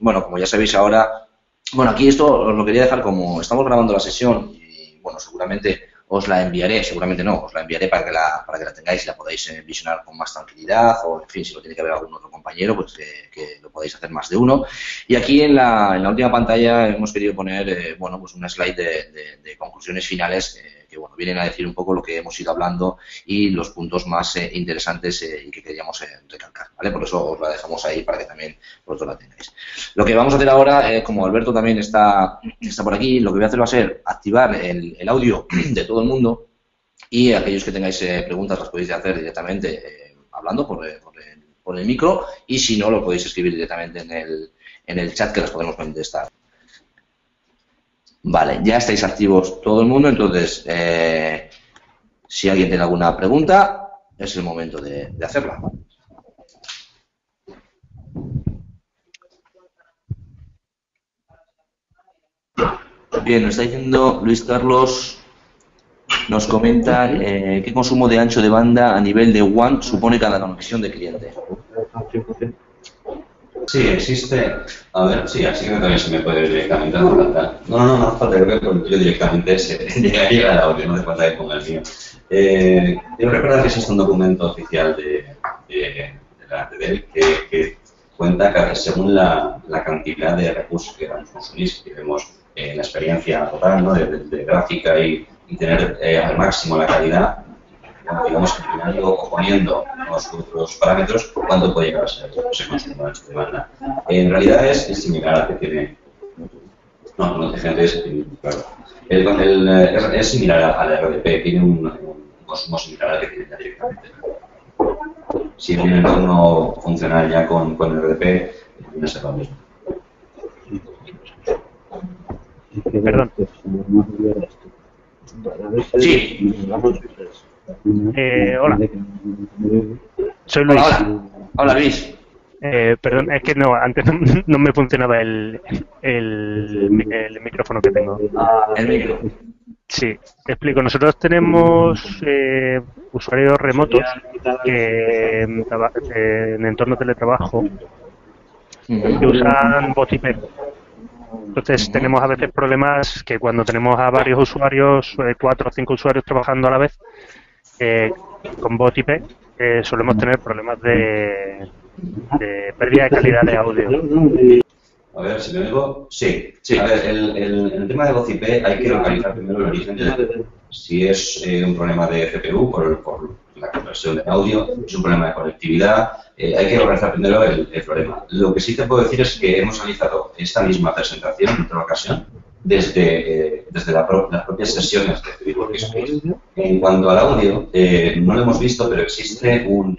Bueno, como ya sabéis ahora, bueno, aquí esto os lo quería dejar como estamos grabando la sesión y, bueno, seguramente os la enviaré, seguramente no, os la enviaré para que la tengáis y la podáis visionar con más tranquilidad, o en fin, si lo tiene que ver algún otro compañero, pues que lo podáis hacer más de uno. Y aquí en la última pantalla hemos querido poner, bueno, pues una slide de conclusiones finales que, bueno, vienen a decir un poco lo que hemos ido hablando y los puntos más interesantes y que queríamos recalcar, ¿vale? Por eso os la dejamos ahí para que también vosotros la tengáis. Lo que vamos a hacer ahora, como Alberto también está por aquí, lo que voy a hacer va a ser activar el audio de todo el mundo y aquellos que tengáis preguntas las podéis hacer directamente hablando por el micro y si no lo podéis escribir directamente en el chat que las podemos contestar. Vale, ya estáis activos todo el mundo, entonces si alguien tiene alguna pregunta es el momento de hacerla. Bien, nos está diciendo Luis Carlos, nos comenta qué consumo de ancho de banda a nivel de WAN supone cada conexión de cliente. Sí, existe. A ver, sí, así que también se me puede ir directamente. No hace falta, creo que yo directamente llega el audio, no hace falta que ponga el mío. Yo recuerdo que existe un documento oficial de la TDL que cuenta que según la cantidad de recursos que vamos a consumir, que vemos la experiencia total, ¿no? de gráfica y tener al máximo la calidad, digamos, eliminando o poniendo los parámetros, ¿cuánto puede llegar a ser ese consumo de banda? En realidad es similar al que tiene. No es claro. Es similar al RDP, tiene un consumo similar al que tiene ya directamente. Si en un entorno funcional ya con RDP, viene a ser lo mismo. Perdón. Sí. Hola. Soy Luis. Hola Luis. Perdón, es que no, antes no me funcionaba el micrófono que tengo. El micro. Sí, te explico. Nosotros tenemos usuarios remotos que en entorno teletrabajo que usan voz IP. Entonces tenemos a veces problemas que cuando tenemos a varios usuarios, 4 o 5 usuarios trabajando a la vez, con voz IP solemos tener problemas de pérdida de calidad de audio. A ver, si me oigo. Sí. A ver, el tema de voz IP hay que localizar primero el origen. Si es un problema de CPU por la conversión de audio, es un problema de conectividad, hay que localizar primero el problema. Lo que sí te puedo decir es que hemos analizado esta misma presentación en otra ocasión desde las propias sesiones de Workspace. En cuanto al audio, no lo hemos visto, pero existe un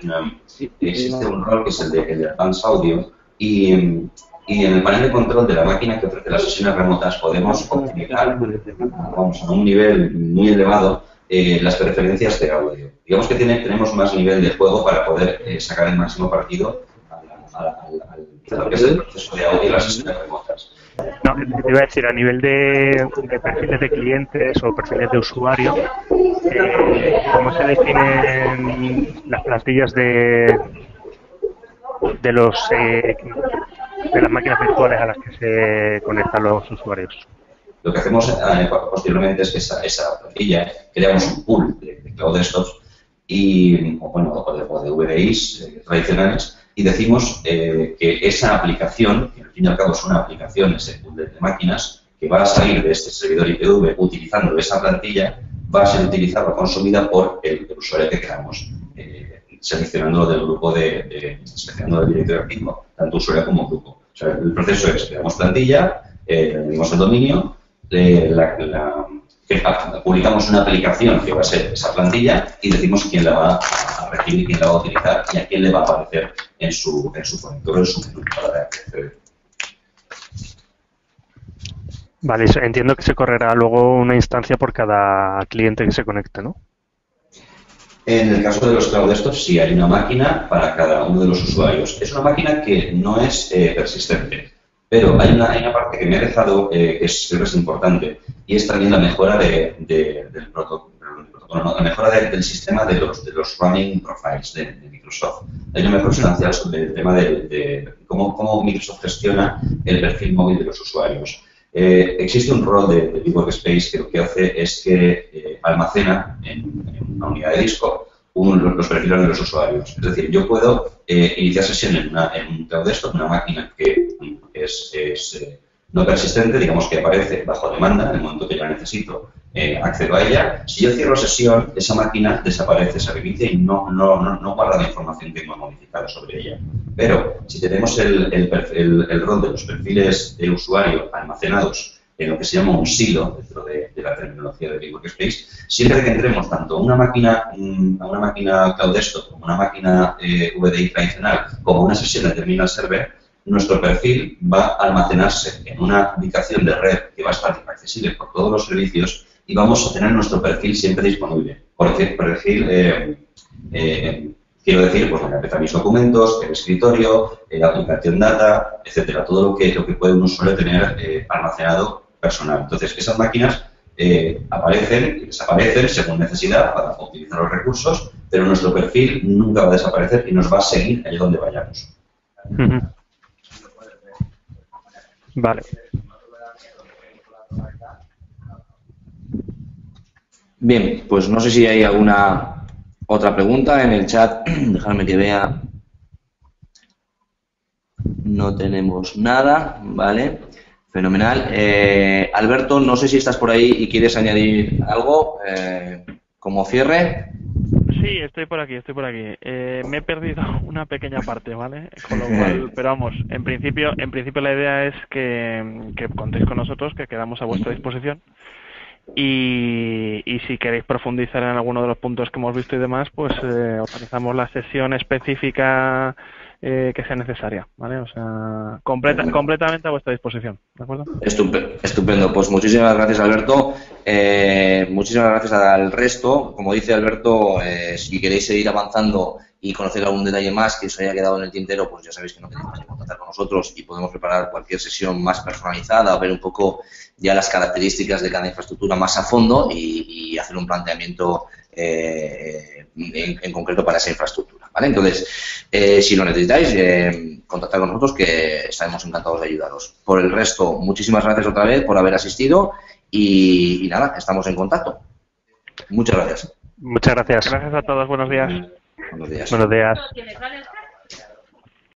rol que es el de Advanced Audio y en el panel de control de la máquina que ofrece las sesiones remotas podemos optimizar a un nivel muy elevado las preferencias de audio. Digamos que tenemos más nivel de juego para poder sacar el máximo partido a lo que es el proceso de audio y las sesiones remotas. No, te iba a decir, a nivel de perfiles de clientes o perfiles de usuario, ¿cómo se definen las plantillas de las máquinas virtuales a las que se conectan los usuarios? Lo que hacemos posteriormente es que esa plantilla creamos un pool de cloud desktops o de VDIs tradicionales y decimos que esa aplicación, que al fin y al cabo es una aplicación, ese pool de máquinas, que va a salir de este servidor IPv utilizando esa plantilla, va a ser utilizada o consumida por el usuario que queramos, seleccionándolo del grupo seleccionando del directorio activo, tanto usuario como grupo. O sea, el proceso es, creamos plantilla, añadimos el dominio, publicamos una aplicación que va a ser esa plantilla y decimos quién la va a recibir, quién la va a utilizar y a quién le va a aparecer en su conector, en su menú para acceder. Vale, entiendo que se correrá luego una instancia por cada cliente que se conecte, ¿no? En el caso de los cloud desktops, sí, hay una máquina para cada uno de los usuarios. Es una máquina que no es persistente, pero hay una parte que me ha dejado que creo que es importante y es también la mejora del protocolo, la mejora del sistema de los running profiles de Microsoft. Hay una mejor sustancial sobre el tema de cómo Microsoft gestiona el perfil móvil de los usuarios. Existe un rol de Workspace que lo que hace es que almacena en una unidad de disco los perfiles de los usuarios. Es decir, yo puedo iniciar sesión en un cloud desktop, una máquina que es no persistente, digamos que aparece bajo demanda, en el momento que yo la necesito, accedo a ella. Si yo cierro sesión, esa máquina desaparece, se reinicia y no guarda la información que hemos modificado sobre ella. Pero si tenemos el rol de los perfiles de usuario almacenados en lo que se llama un silo, dentro de la terminología de Workspace, siempre que entremos tanto a una máquina Cloud Desktop como una máquina VDI tradicional, como una sesión de Terminal Server, nuestro perfil va a almacenarse en una ubicación de red que va a estar accesible por todos los servicios y vamos a tener nuestro perfil siempre disponible. Quiero decir, pues la carpeta de mis documentos, el escritorio, la aplicación data, etcétera, todo lo que puede un usuario tener almacenado personal. Entonces, esas máquinas aparecen y desaparecen según necesidad para optimizar los recursos, pero nuestro perfil nunca va a desaparecer y nos va a seguir allá donde vayamos. Vale. Bien, pues no sé si hay alguna otra pregunta en el chat. Dejadme que vea. No tenemos nada, ¿vale? Fenomenal. Alberto, no sé si estás por ahí y quieres añadir algo como cierre. Sí, estoy por aquí. Me he perdido una pequeña parte, ¿vale? Con lo cual, pero vamos, en principio la idea es que contéis con nosotros, que quedamos a vuestra disposición. Y si queréis profundizar en alguno de los puntos que hemos visto y demás, pues organizamos la sesión específica que sea necesaria, ¿vale? O sea, completamente a vuestra disposición, ¿de acuerdo? Estupendo. Pues muchísimas gracias, Alberto. Muchísimas gracias al resto. Como dice Alberto, si queréis seguir avanzando y conocer algún detalle más que os haya quedado en el tintero, pues ya sabéis que no tenéis más que contactar con nosotros y podemos preparar cualquier sesión más personalizada o ver un poco ya las características de cada infraestructura más a fondo y hacer un planteamiento en concreto para esa infraestructura, ¿vale? Entonces, si lo necesitáis, contactad con nosotros, que estaremos encantados de ayudaros. Por el resto, muchísimas gracias otra vez por haber asistido y nada, estamos en contacto. Muchas gracias. Muchas gracias. Gracias a todos, buenos días. Buenos días. Buenos días.